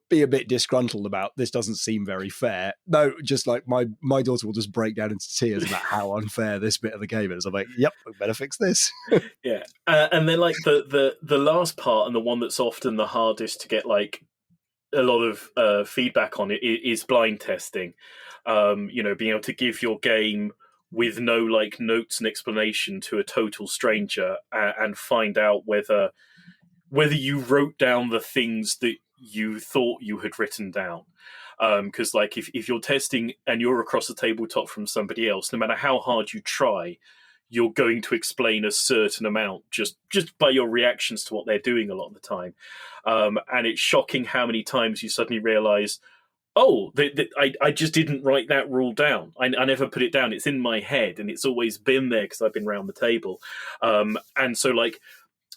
be a bit disgruntled about this doesn't seem very fair. No, just like my daughter will just break down into tears about how unfair this bit of the game is. I'm like, yep, we better fix this. Yeah. And then like the last part, and the one that's often the hardest to get like a lot of feedback on it, is blind testing. Being able to give your game with no like notes and explanation to a total stranger and find out whether you wrote down the things that you thought you had written down. Because like if you're testing and you're across the tabletop from somebody else, no matter how hard you try, you're going to explain a certain amount just by your reactions to what they're doing a lot of the time. And it's shocking how many times you suddenly realize, I just didn't write that rule down. I never put it down. It's in my head and it's always been there because I've been around the table. And so like,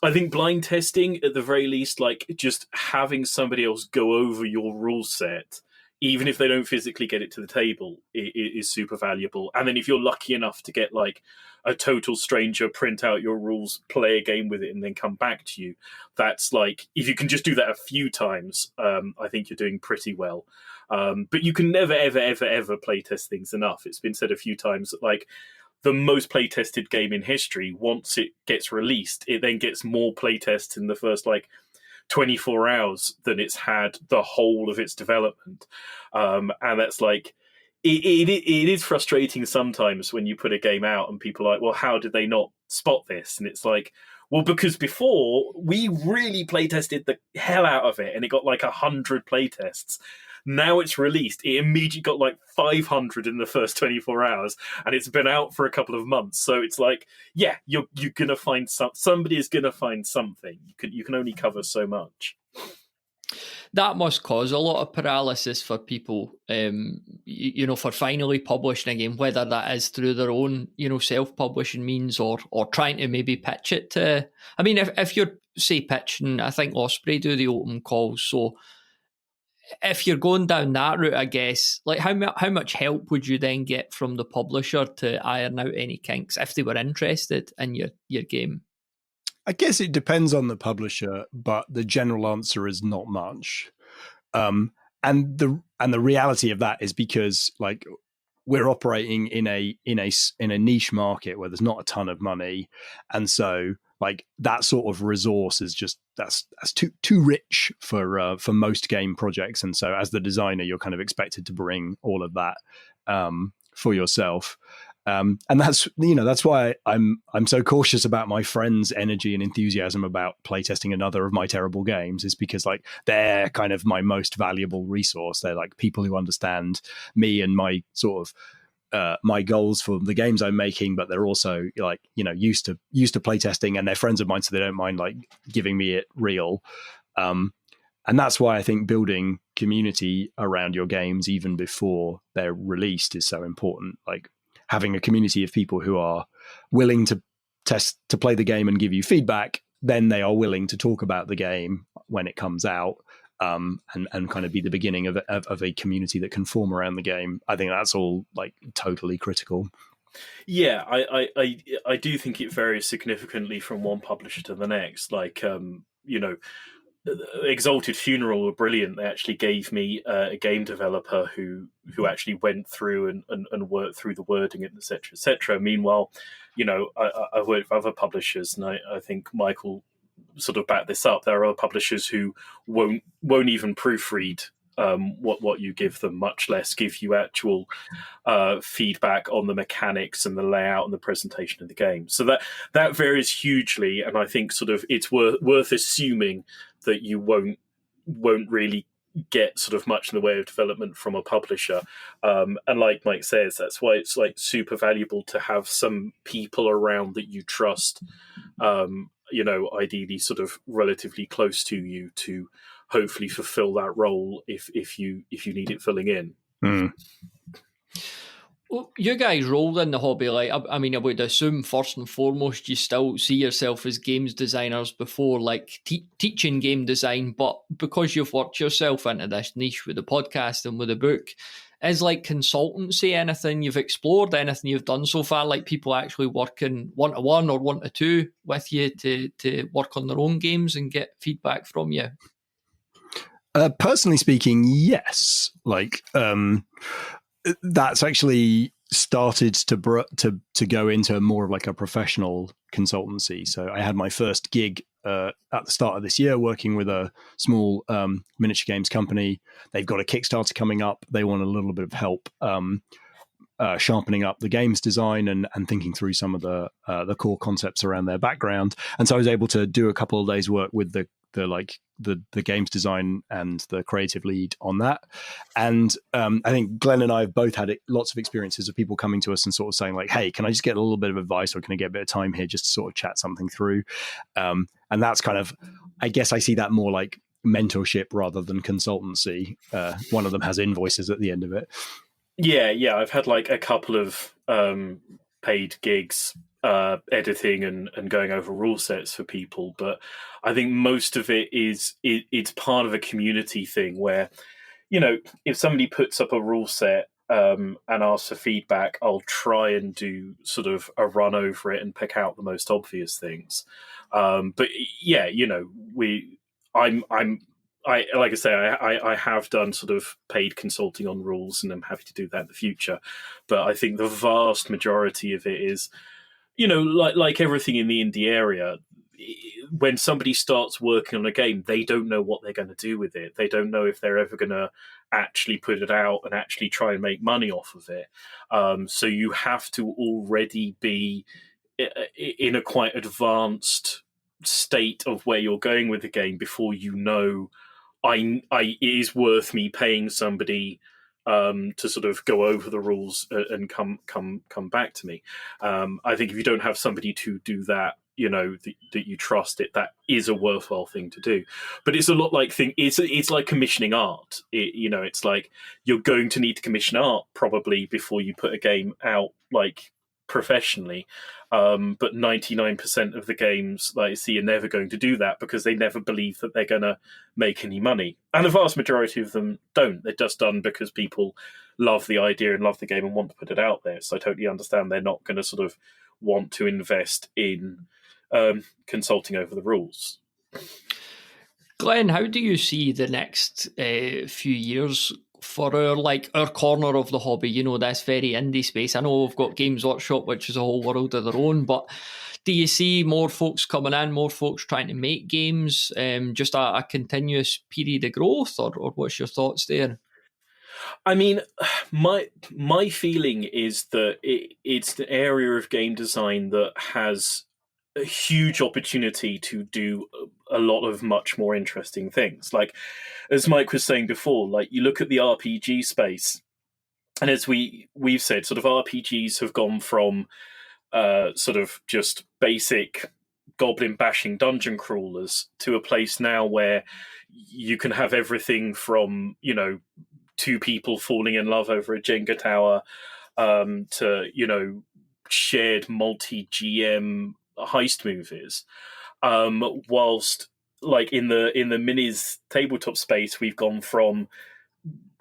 I think blind testing, at the very least, like just having somebody else go over your rule set, even if they don't physically get it to the table, is super valuable. And then if you're lucky enough to get like a total stranger print out your rules, play a game with it, and then come back to you, that's like, if you can just do that a few times, I think you're doing pretty well. But you can never, ever, ever, ever play test things enough. It's been said a few times that like, the most playtested game in history, once it gets released, it then gets more playtests in the first like 24 hours than it's had the whole of its development. And that's like, it is frustrating sometimes when you put a game out and people are like, well, how did they not spot this? And it's like, well, because before we really playtested the hell out of it and it got like 100 playtests. Now it's released, it immediately got like 500 in the first 24 hours, and it's been out for a couple of months. So it's like, yeah, you're gonna find somebody is gonna find something. You can only cover so much. that must cause a lot of paralysis for people, for finally publishing a game, whether that is through their own, self-publishing means or trying to maybe pitch it to. I mean, if you're, say, pitching, I think Osprey do the open calls, so if you're going down that route, I guess, like how much help would you then get from the publisher to iron out any kinks if they were interested in your game? I guess it depends on the publisher, but the general answer is not much. And the reality of that is because like we're operating in a niche market where there's not a ton of money, and so like that sort of resource is just that's too rich for most game projects, and so as the designer, you're kind of expected to bring all of that for yourself. And that's why I'm so cautious about my friends' energy and enthusiasm about playtesting another of my terrible games, is because like they're kind of my most valuable resource. They're like people who understand me and my sort of my goals for the games I'm making, but they're also like used to playtesting, and they're friends of mine, so they don't mind like giving me it real. And that's why I think building community around your games even before they're released is so important. Like having a community of people who are willing to play the game and give you feedback, then they are willing to talk about the game when it comes out, and kind of be the beginning of a community that can form around the game. I think that's all like totally critical. Yeah, I do think it varies significantly from one publisher to the next. Like, Exalted Funeral were brilliant. They actually gave me a game developer who actually went through and worked through the wording, and etc. etc. Meanwhile, I worked with other publishers, and I think Michael sort of backed this up. There are other publishers who won't even proofread what you give them, much less give you actual feedback on the mechanics and the layout and the presentation of the game. So that varies hugely, and I think sort of it's worth assuming that you won't really get sort of much in the way of development from a publisher. And like Mike says, that's why it's like super valuable to have some people around that you trust, ideally sort of relatively close to you, to hopefully fulfill that role if you need it filling in. Mm. Well, you guys rolled in the hobby, like I mean, I would assume first and foremost you still see yourself as games designers before like teaching game design, but because you've worked yourself into this niche with the podcast and with the book, is like consultancy anything you've explored, anything you've done so far, like people actually working 1-to-1 or 1-to-2 with you to work on their own games and get feedback from you? Personally speaking, yes. Like that's actually started to go into more of like a professional consultancy. So I had my first gig at the start of this year working with a small miniature games company. They've got a Kickstarter coming up. They want a little bit of help sharpening up the games design and thinking through some of the core concepts around their background. And so I was able to do a couple of days work with the games design and the creative lead on that. And I think Glenn and I have both had lots of experiences of people coming to us and sort of saying like, hey, can I just get a little bit of advice, or can I get a bit of time here just to sort of chat something through? And that's kind of, I guess I see that more like mentorship rather than consultancy. One of them has invoices at the end of it. Yeah. I've had like a couple of paid gigs editing and going over rule sets for people, but I think most of it is it's part of a community thing where, if somebody puts up a rule set and asks for feedback, I'll try and do sort of a run over it and pick out the most obvious things. But yeah, like I say, I have done sort of paid consulting on rules, and I'm happy to do that in the future. But I think the vast majority of it is, like everything in the indie area, when somebody starts working on a game, they don't know what they're going to do with it. They don't know if they're ever going to actually put it out and actually try and make money off of it. So you have to already be in a quite advanced state of where you're going with the game before it is worth me paying somebody to sort of go over the rules and come back to me. I think if you don't have somebody to do that, that you trust it, that is a worthwhile thing to do. But it's a lot like it's like commissioning art. It's like you're going to need to commission art probably before you put a game out like professionally. But 99% of the games that I see are never going to do that because they never believe that they're going to make any money. And the vast majority of them don't. They're just done because people love the idea and love the game and want to put it out there. So I totally understand they're not going to sort of want to invest in consulting over the rules. Glenn, how do you see the next few years for our corner of the hobby, this very indie space? I know we've got Games Workshop, which is a whole world of their own, but do you see more folks coming in, more folks trying to make games, just a continuous period of growth, or what's your thoughts there? I mean, my feeling is that it's the area of game design that has a huge opportunity to do a lot of much more interesting things. Like, as Mike was saying before, like you look at the RPG space, and as we've said, sort of RPGs have gone from sort of just basic goblin bashing dungeon crawlers to a place now where you can have everything from, two people falling in love over a Jenga tower to, shared multi-GM heist movies. Whilst like in the minis tabletop space, we've gone from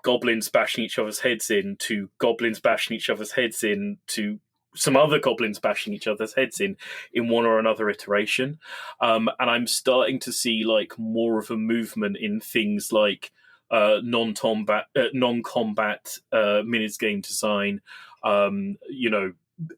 goblins bashing each other's heads in to goblins bashing each other's heads in to some other goblins bashing each other's heads in one or another iteration. And I'm starting to see like more of a movement in things like non-combat minis game design,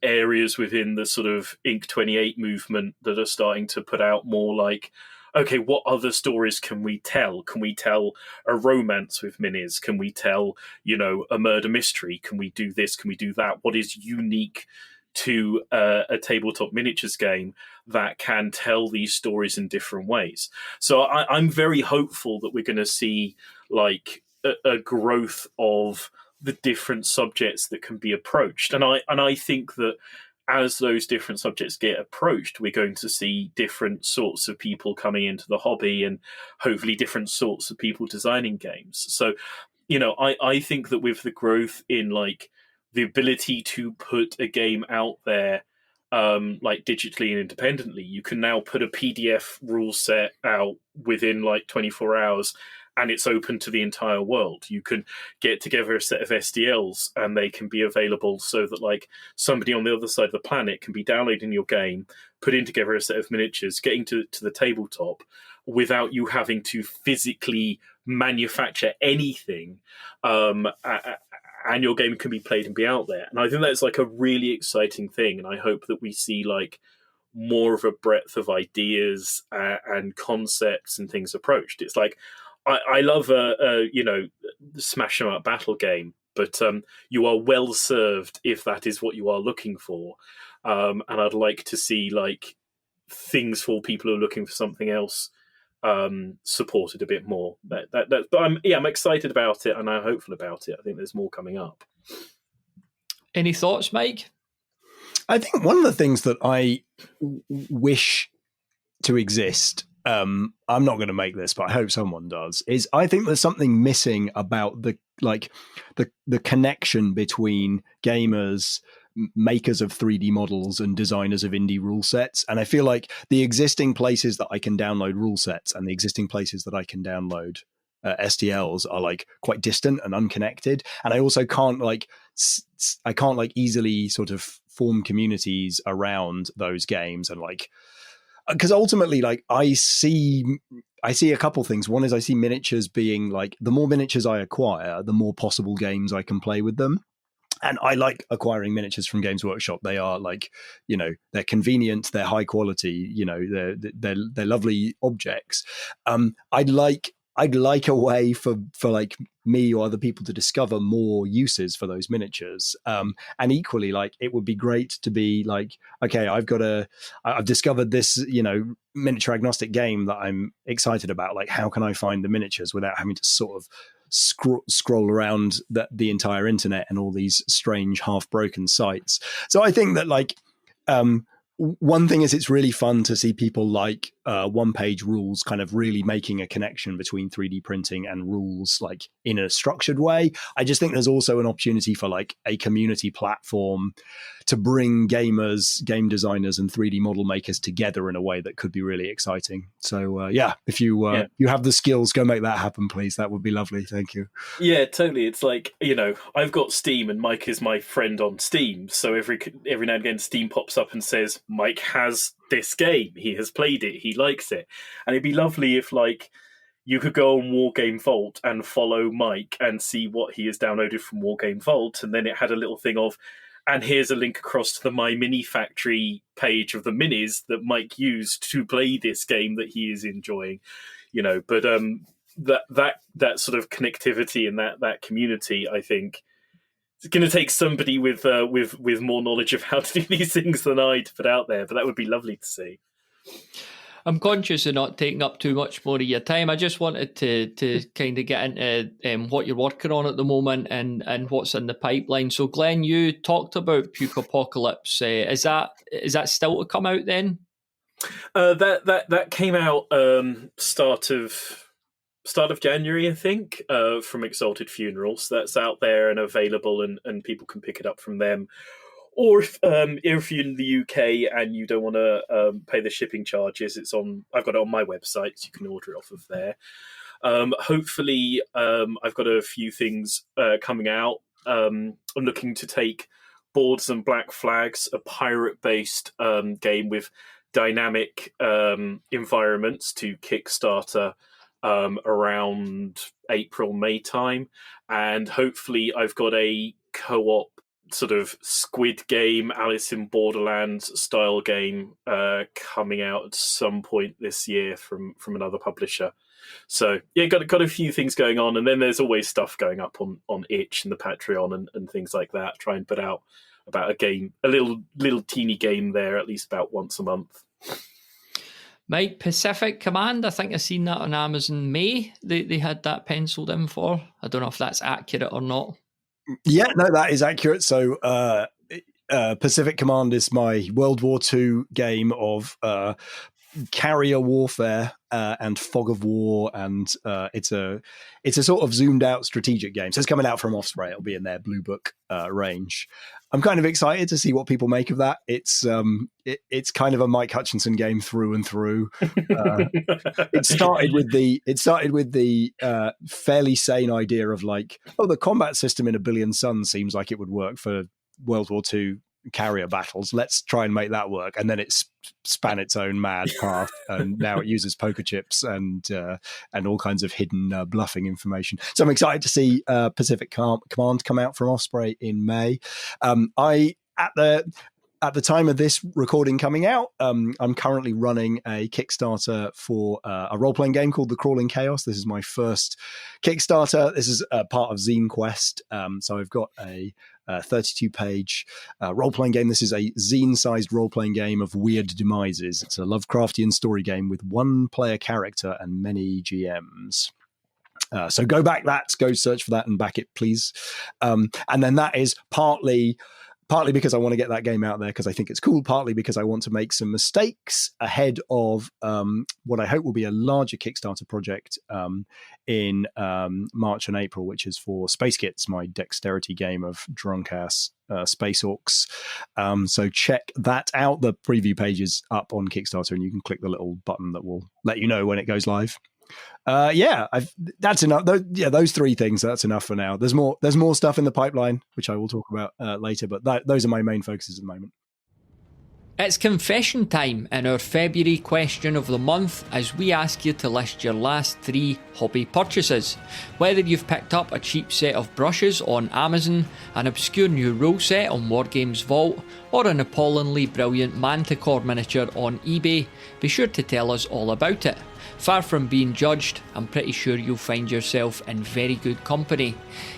areas within the sort of Inc. 28 movement that are starting to put out more like, okay, what other stories can we tell? Can we tell a romance with minis? Can we tell, a murder mystery? Can we do this? Can we do that? What is unique to a tabletop miniatures game that can tell these stories in different ways? So I'm very hopeful that we're going to see like a growth of the different subjects that can be approached. And I think that as those different subjects get approached, we're going to see different sorts of people coming into the hobby and hopefully different sorts of people designing games. So, I think that with the growth in like the ability to put a game out there, like digitally and independently, you can now put a PDF rule set out within like 24 hours and it's open to the entire world. You can get together a set of SDLs and they can be available so that like somebody on the other side of the planet can be downloading your game, putting together a set of miniatures, getting to the tabletop without you having to physically manufacture anything. And your game can be played and be out there. And I think that's like a really exciting thing. And I hope that we see like more of a breadth of ideas and concepts and things approached. It's like, I love a smash 'em up battle game, but you are well served if that is what you are looking for. And I'd like to see like things for people who are looking for something else supported a bit more. But I'm excited about it and I'm hopeful about it. I think there's more coming up. Any thoughts, Mike? I think one of the things that I wish to exist, I'm not going to make this, but I hope someone does, is I think there's something missing about the connection between gamers, makers of 3D models and designers of indie rule sets. And I feel like the existing places that I can download rule sets and the existing places that I can download STLs are like quite distant and unconnected. And I also can't easily sort of form communities around those games. And like, because ultimately, like I see a couple things. One is I see miniatures being like, the more miniatures I acquire, the more possible games I can play with them. And I like acquiring miniatures from Games Workshop. They are like, they're convenient, they're high quality, they're lovely objects. I'd like a way for like me or other people to discover more uses for those miniatures. And equally, like it would be great to be like, okay, I've discovered this, miniature agnostic game that I'm excited about. Like, how can I find the miniatures without having to sort of scroll around the entire internet and all these strange half broken sites? So I think that like, one thing is it's really fun to see people like one-page rules kind of really making a connection between 3D printing and rules like in a structured way. I just think there's also an opportunity for like a community platform to bring gamers, game designers, and 3D model makers together in a way that could be really exciting. So if you have the skills, go make that happen, please. That would be lovely. Thank you. Yeah, totally. It's like, I've got Steam and Mike is my friend on Steam. So every now and again, Steam pops up and says, Mike has this game. He has played it. He likes it. And it'd be lovely if like you could go on Wargame Vault and follow Mike and see what he has downloaded from Wargame Vault. And then it had a little thing of, and here's a link across to the My Mini Factory page of the minis that Mike used to play this game that he is enjoying, But that sort of connectivity and that community, I think, it's going to take somebody with more knowledge of how to do these things than I to put out there. But that would be lovely to see. I'm conscious of not taking up too much more of your time. I just wanted to kind of get into what you're working on at the moment and what's in the pipeline. So, Glenn, you talked about Puke Apocalypse. Is that still to come out then? That came out start of January, I think, from Exalted Funerals. That's out there and available, and people can pick it up from them. Or if you're in the UK and you don't want to pay the shipping charges, I've got it on my website, so you can order it off of there. Hopefully, I've got a few things coming out. I'm looking to take Boards and Black Flags, a pirate-based game with dynamic environments, to Kickstarter around April, May time. And hopefully I've got a co-op sort of Squid Game, Alice in Borderlands style game coming out at some point this year from another publisher. So yeah, got a few things going on, and then there's always stuff going up on Itch and the Patreon and things like that. Try and put out about a game, a little teeny game there at least about once a month. Mike, Pacific Command, I think I've seen that on Amazon May. They had that penciled in for. I don't know if that's accurate or not. Yeah, no, that is accurate. So Pacific Command is my World War II game of carrier warfare and fog of war, and it's a sort of zoomed out strategic game. So it's coming out from Osprey. It'll be in their Blue Book range. I'm kind of excited to see what people make of that. It's kind of a Mike Hutchinson game through and through. It started with the fairly sane idea of like, the combat system in A Billion Suns seems like it would work for World War II carrier battles. Let's try and make that work. And then it span its own mad path, and now it uses poker chips and all kinds of hidden bluffing information. So I'm excited to see Pacific Command come out from Osprey in May. At the time of this recording coming out, I'm currently running a Kickstarter for a role-playing game called The Crawling Chaos. This is my first Kickstarter. This is part of Zine Quest. So I've got a 32-page role-playing game. This is a zine-sized role-playing game of weird demises. It's a Lovecraftian story game with one player character and many GMs. So go search for that and back it, please. And then that is partly because I want to get that game out there because I think it's cool, partly because I want to make some mistakes ahead of what I hope will be a larger Kickstarter project in March and April, which is for Space Kits, my dexterity game of drunk-ass space orcs. So check that out. The preview page is up on Kickstarter, and you can click the little button that will let you know when it goes live. That's enough. Those three things. That's enough for now. There's more stuff in the pipeline, which I will talk about later. But those are my main focuses at the moment. It's confession time in our February question of the month, as we ask you to list your last 3 hobby purchases. Whether you've picked up a cheap set of brushes on Amazon, an obscure new rule set on Wargames Vault, or an appallingly brilliant Manticore miniature on eBay, be sure to tell us all about it. Far from being judged, I'm pretty sure you'll find yourself in very good company.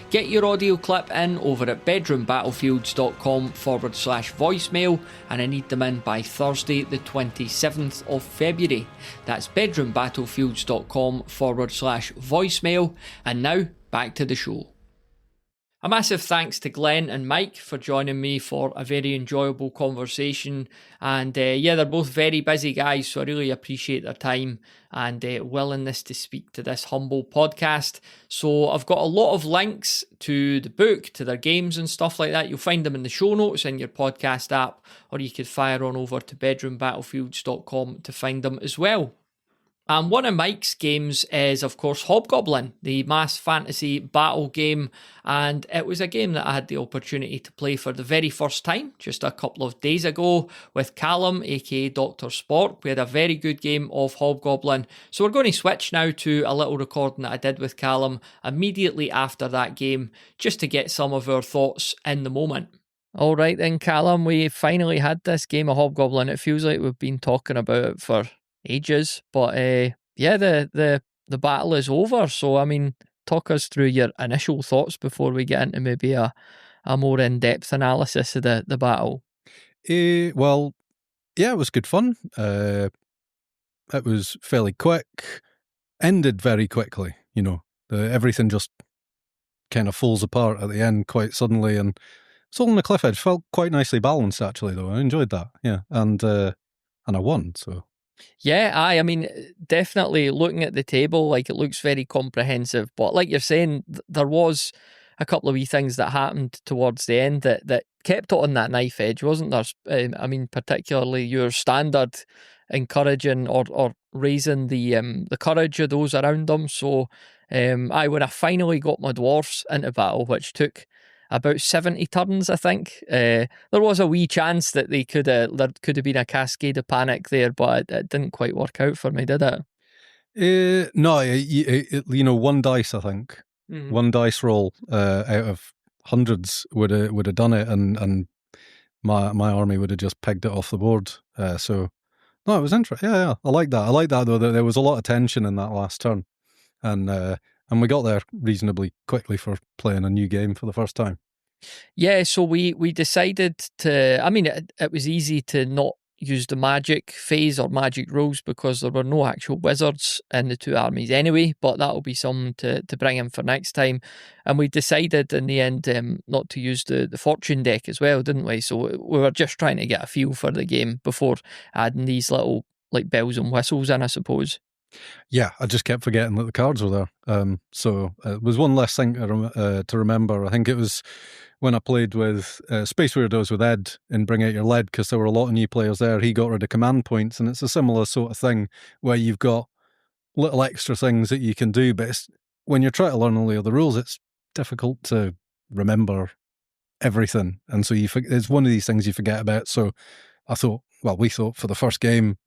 Get your audio clip in over at bedroombattlefields.com/voicemail, and I need them in by Thursday the 27th of February. That's bedroombattlefields.com/voicemail. And now, back to the show. A massive thanks to Glenn and Mike for joining me for a very enjoyable conversation. And they're both very busy guys, so I really appreciate their time and willingness to speak to this humble podcast. So I've got a lot of links to the book, to their games and stuff like that. You'll find them in the show notes in your podcast app, or you could fire on over to bedroombattlefields.com to find them as well. And one of Mike's games is, of course, Hobgoblin, the mass fantasy battle game. And it was a game that I had the opportunity to play for the very first time just a couple of days ago with Callum, aka Dr. Sport. We had a very good game of Hobgoblin. So we're going to switch now to a little recording that I did with Callum immediately after that game, just to get some of our thoughts in the moment. All right then, Callum, we finally had this game of Hobgoblin. It feels like we've been talking about it for ages, but the battle is over. So I mean, talk us through your initial thoughts before we get into maybe a more in-depth analysis of the battle. Well, yeah, it was good fun. It was fairly quick, ended very quickly. Everything just kind of falls apart at the end quite suddenly, and it's all on the cliff edge. Felt quite nicely balanced, actually, though. I enjoyed that. Yeah, and I won. So. Yeah, I mean, definitely looking at the table, like, it looks very comprehensive. But like you're saying, there was a couple of wee things that happened towards the end that kept it on that knife edge, wasn't there? I mean, particularly your standard encouraging or raising the courage of those around them. So when I finally got my dwarfs into battle, which took about 70 turns, I think. There was a wee chance that there could have been a cascade of panic there, but it didn't quite work out for me, did it? No, one dice, I think. Mm-hmm. One dice roll out of hundreds would have done it, and my army would have just pegged it off the board. So no, it was interesting. Yeah, I like that. I like that, though, that there was a lot of tension in that last turn, and we got there reasonably quickly for playing a new game for the first time. Yeah, so we decided to. I mean, it was easy to not use the magic phase or magic rules because there were no actual wizards in the two armies anyway, but that'll be something to bring in for next time. And we decided in the end not to use the fortune deck as well, didn't we? So we were just trying to get a feel for the game before adding these little like bells and whistles in, I suppose. Yeah, I just kept forgetting that the cards were there. So it was one less thing to remember. I think it was when I played with Space Weirdos with Ed in Bring Out Your Lead, because there were a lot of new players there. He got rid of command points, and it's a similar sort of thing where you've got little extra things that you can do, but when you're trying to learn all the other rules, it's difficult to remember everything. And so it's one of these things you forget about. So we thought for the first game,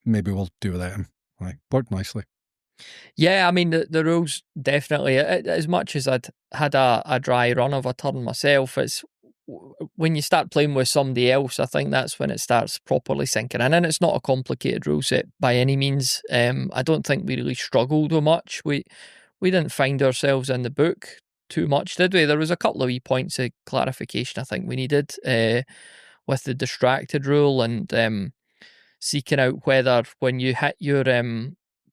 maybe we'll do without him. Like, worked nicely. Yeah, I mean, the rules definitely, as much as I'd had a dry run of a turn myself, it's when you start playing with somebody else, I think that's when it starts properly sinking in. And it's not a complicated rule set by any means. I don't think we really struggled with much. We didn't find ourselves in the book too much, did we? There was a couple of wee points of clarification I think we needed with the distracted rule and seeking out whether when you hit your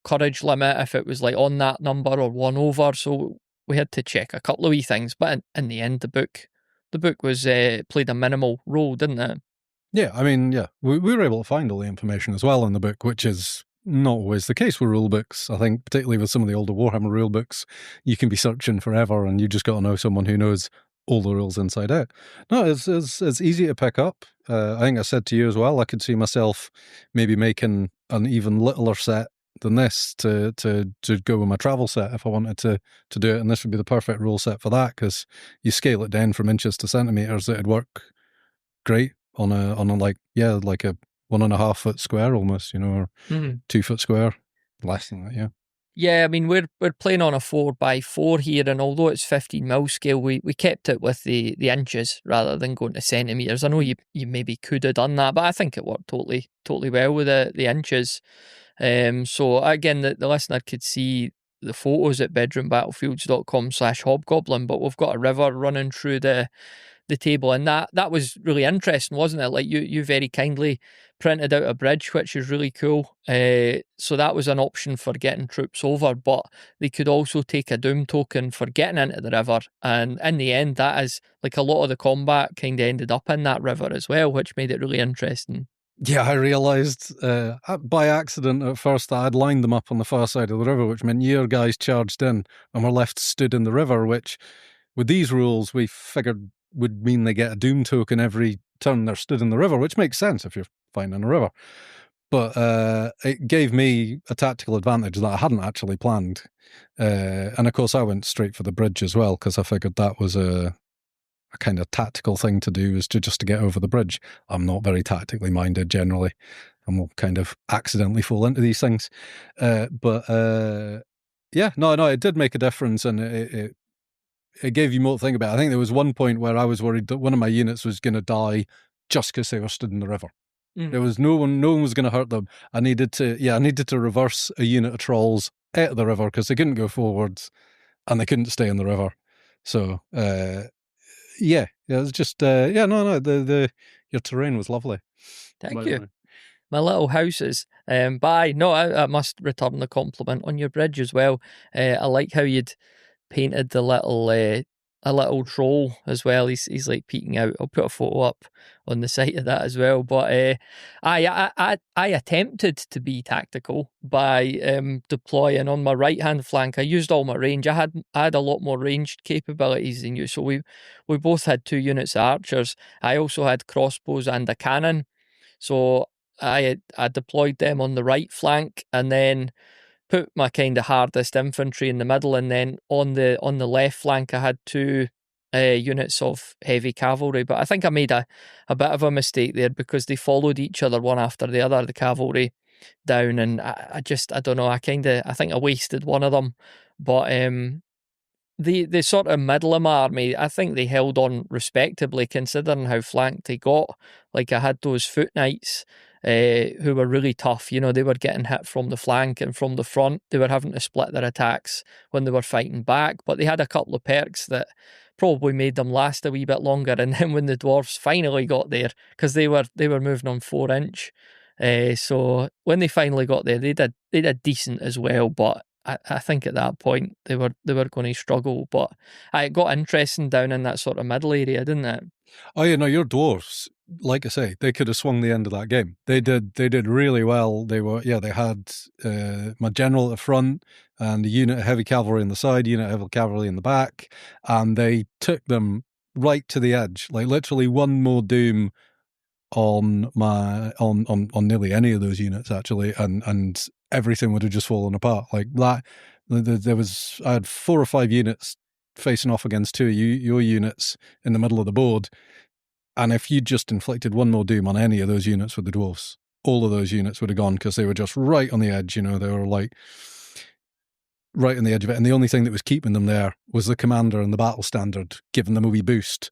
courage limit, if it was like on that number or one over. So we had to check a couple of wee things, but in the end, the book was played a minimal role, didn't it? Yeah, I mean, yeah, we were able to find all the information as well in the book, which is not always the case with rule books. I think particularly with some of the older Warhammer rule books, you can be searching forever, and you just got to know someone who knows all the rules inside out. No, it's easy to pick up. I think I said to you as well, I could see myself maybe making an even littler set than this to go with my travel set if I wanted to do it, and this would be the perfect rule set for that, because you scale it down from inches to centimeters. It'd work great on a like a 1.5 foot square almost, or 2 foot square, less than that. Yeah. Yeah, I mean, we're playing on a 4x4 here, and although it's 15mm scale, we kept it with the inches rather than going to centimetres. I know you maybe could have done that, but I think it worked totally well with the inches. So again, the listener could see the photos at bedroombattlefields.com/hobgoblin, but we've got a river running through the the table, and that was really interesting, wasn't it? Like you very kindly printed out a bridge, which is really cool. So that was an option for getting troops over, but they could also take a doom token for getting into the river, and in the end, that is like a lot of the combat kind of ended up in that river as well, which made it really interesting. Yeah, I realised by accident at first that I'd lined them up on the far side of the river, which meant your guys charged in and were left stood in the river, which with these rules we figured would mean they get a doom token every turn they're stood in the river, which makes sense if you're fighting a river. But it gave me a tactical advantage that I hadn't actually planned. And of course I went straight for the bridge as well, because I figured that was a kind of tactical thing to do, is to get over the bridge. I'm not very tactically minded generally. I'm kind of accidentally fall into these things. But yeah, no, it did make a difference, and it gave you more to think about. I think there was one point where I was worried that one of my units was going to die just because they were stood in the river. There was no one was going to hurt them. I needed to reverse a unit of trolls out of the river because they couldn't go forwards and they couldn't stay in the river. So yeah, it was just your terrain was lovely. Thank you. My little houses. I must return the compliment on your bridge as well. I like how you'd painted the little a little troll as well. He's like peeking out. I'll put a photo up on the site of that as well. But I attempted to be tactical by deploying on my right hand flank. I used all my range. I had a lot more ranged capabilities than you. So we both had 2 units of archers. I also had crossbows and a cannon. So I deployed them on the right flank, and then put my kind of hardest infantry in the middle, and then on the left flank I had 2 units of heavy cavalry. But I think I made a bit of a mistake there, because they followed each other one after the other, the cavalry down, and I don't know, I think I wasted one of them. But the sort of middle of my army, I think they held on respectably considering how flanked they got. Like, I had those foot knights who were really tough. You know, they were getting hit from the flank and from the front. They were having to split their attacks when they were fighting back, but they had a couple of perks that probably made them last a wee bit longer. And then when the dwarves finally got there, because they were moving on 4-inch, so when they finally got there, they did decent as well. But I think at that point they were going to struggle. But it got interesting down in that sort of middle area, didn't it? Oh yeah, no, your dwarves, like I say, they could have swung the end of that game. They did really well. They had my general at the front and a unit of heavy cavalry on the side, unit of heavy cavalry in the back, and they took them right to the edge. Like, literally one more doom on nearly any of those units actually, and everything would have just fallen apart like that. I had 4 or 5 units facing off against 2 of your units in the middle of the board, and if you just inflicted one more doom on any of those units with the dwarves, all of those units would have gone, because they were just right on the edge. You know, they were like right on the edge of it, and the only thing that was keeping them there was the commander and the battle standard giving them a wee boost.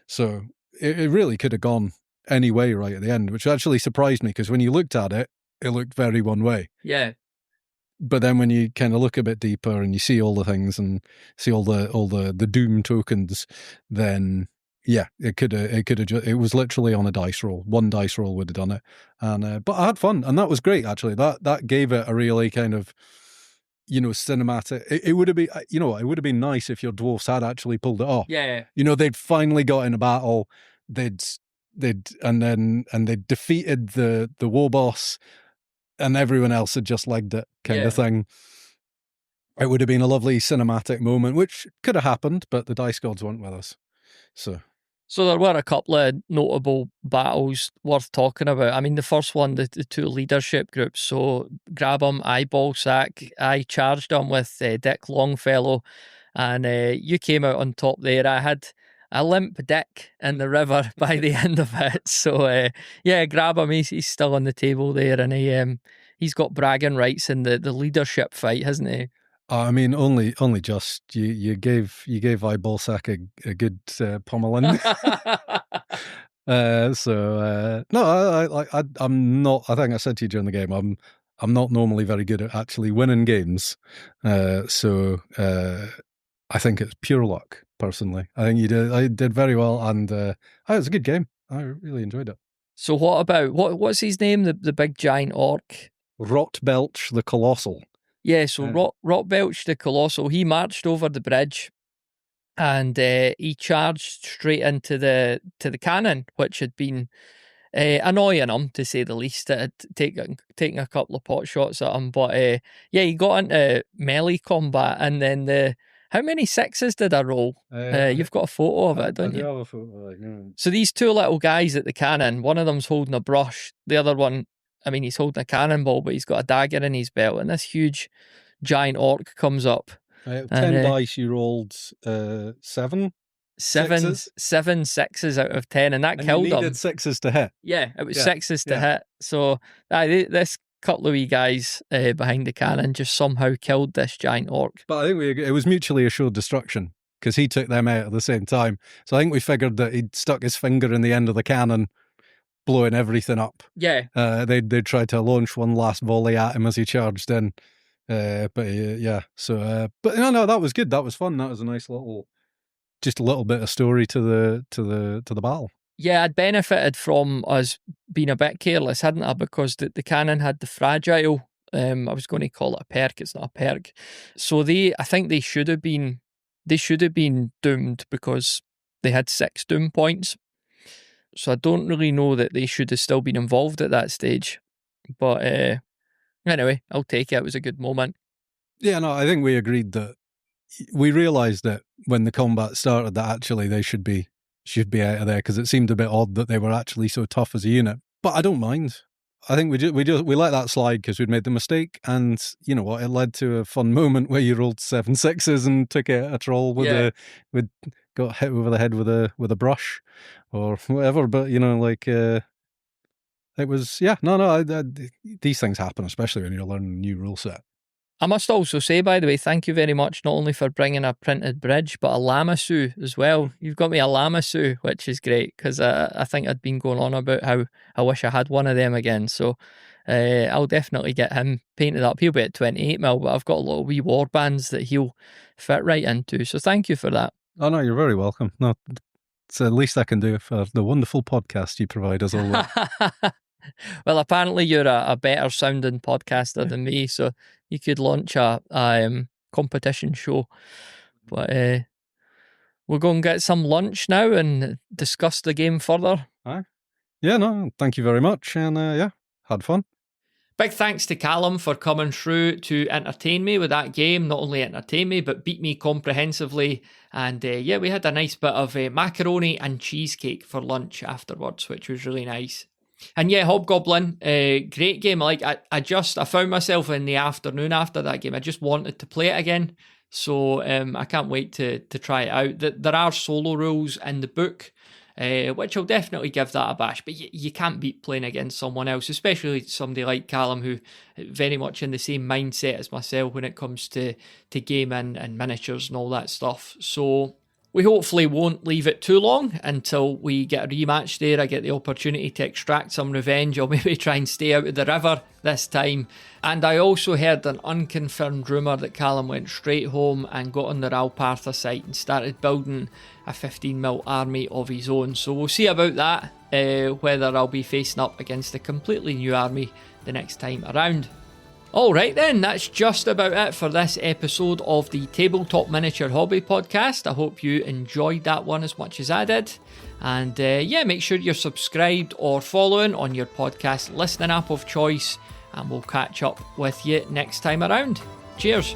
So it really could have gone any way right at the end, which actually surprised me, because when you looked at it, it looked very one way. Yeah. But then when you kind of look a bit deeper and you see all the things and see all the doom tokens, then yeah, it was literally on a dice roll. One dice roll would have done it. And but I had fun, and that was great actually. That gave it a really kind of, you know, cinematic. It would have been, you know, it would have been nice if your dwarfs had actually pulled it off. Yeah. You know, they'd finally got in a battle. They'd defeated the war boss, and everyone else had just legged it, kind of thing. It would have been a lovely cinematic moment, which could have happened, but the dice gods weren't with us. So there were a couple of notable battles worth talking about. I mean, the first one, the 2 leadership groups. So Grab 'em, Eyeball Sack. I charged them with Dick Longfellow, and you came out on top there. I had a limp Dick in the river by the end of it. So yeah, Grab 'em. He's still on the table there, and he's got bragging rights in the leadership fight, hasn't he? I mean, only just you gave Eyeball Sack a good pommeling. No, I'm not. I think I said to you during the game, I'm not normally very good at actually winning games. So I think it's pure luck. personally. I think I did very well, and it was a good game. I really enjoyed it. So what about, what's his name, the big giant orc? Rotbelch the Colossal. Yeah, so Rotbelch the Colossal, he marched over the bridge and he charged straight into the cannon, which had been annoying him, to say the least. It had taken a couple of pot shots at him, but yeah, he got into melee combat, and then how many sixes did I roll? You've got a photo of it, don't you? I do have a photo of it, yeah. So these two little guys at the cannon, one of them's holding a brush, the other one, I mean, he's holding a cannonball, but he's got a dagger in his belt, and this huge giant orc comes up. 10 dice, you rolled 7? Seven sixes out of 10, and that killed you him. needed 6s to hit. Yeah, it was 6s to hit. So this couple of wee guys behind the cannon just somehow killed this giant orc. But I think it was mutually assured destruction, because he took them out at the same time. So I think we figured that he'd stuck his finger in the end of the cannon, blowing everything up. Yeah. They'd tried to launch one last volley at him as he charged in. Yeah. So, but no, that was good. That was fun. That was a nice just a little bit of story to the battle. Yeah, I'd benefited from us being a bit careless, hadn't I? Because the cannon had the fragile. I was going to call it a perk. It's not a perk. So I think they should have been doomed because they had 6 doom points. So I don't really know that they should have still been involved at that stage. But anyway, I'll take it. It was a good moment. Yeah, no, I think we agreed that we realised that when the combat started that actually they should be out of there, because it seemed a bit odd that they were actually so tough as a unit. But I don't mind. I think we let that slide because we'd made the mistake, and you know what, it led to a fun moment where you rolled 7 6s and took a troll got hit over the head with a brush or whatever. But you know, like it was these things happen, especially when you're learning a new rule set. I must also say, by the way, thank you very much, not only for bringing a printed bridge, but a Lamassu as well. You've got me a Lamassu, which is great, because I think I'd been going on about how I wish I had one of them again. So I'll definitely get him painted up. He'll be at 28mm, but I've got a lot of wee war bands that he'll fit right into. So thank you for that. Oh, no, you're very welcome. No, it's the least I can do for the wonderful podcast you provide us all with. Well, apparently you're a better sounding podcaster than me, so you could launch a competition show. But we'll go and get some lunch now and discuss the game further. Yeah, no, thank you very much, and had fun. Big thanks to Callum for coming through to entertain me with that game. Not only entertain me, but beat me comprehensively. And we had a nice bit of macaroni and cheesecake for lunch afterwards, which was really nice. And yeah, Hobgoblin, great game. Like I found myself in the afternoon after that game. I just wanted to play it again. So I can't wait to try it out. There are solo rules in the book, which I'll definitely give that a bash. But you can't beat playing against someone else, especially somebody like Callum, who very much in the same mindset as myself when it comes to gaming and miniatures and all that stuff. So we hopefully won't leave it too long until we get a rematch there. I get the opportunity to extract some revenge, or maybe try and stay out of the river this time. And I also heard an unconfirmed rumour that Callum went straight home and got on the Ralpartha site and started building a 15mm army of his own. So we'll see about that, whether I'll be facing up against a completely new army the next time around. Alright then, that's just about it for this episode of the Tabletop Miniature Hobby Podcast. I hope you enjoyed that one as much as I did. And make sure you're subscribed or following on your podcast listening app of choice. And we'll catch up with you next time around. Cheers.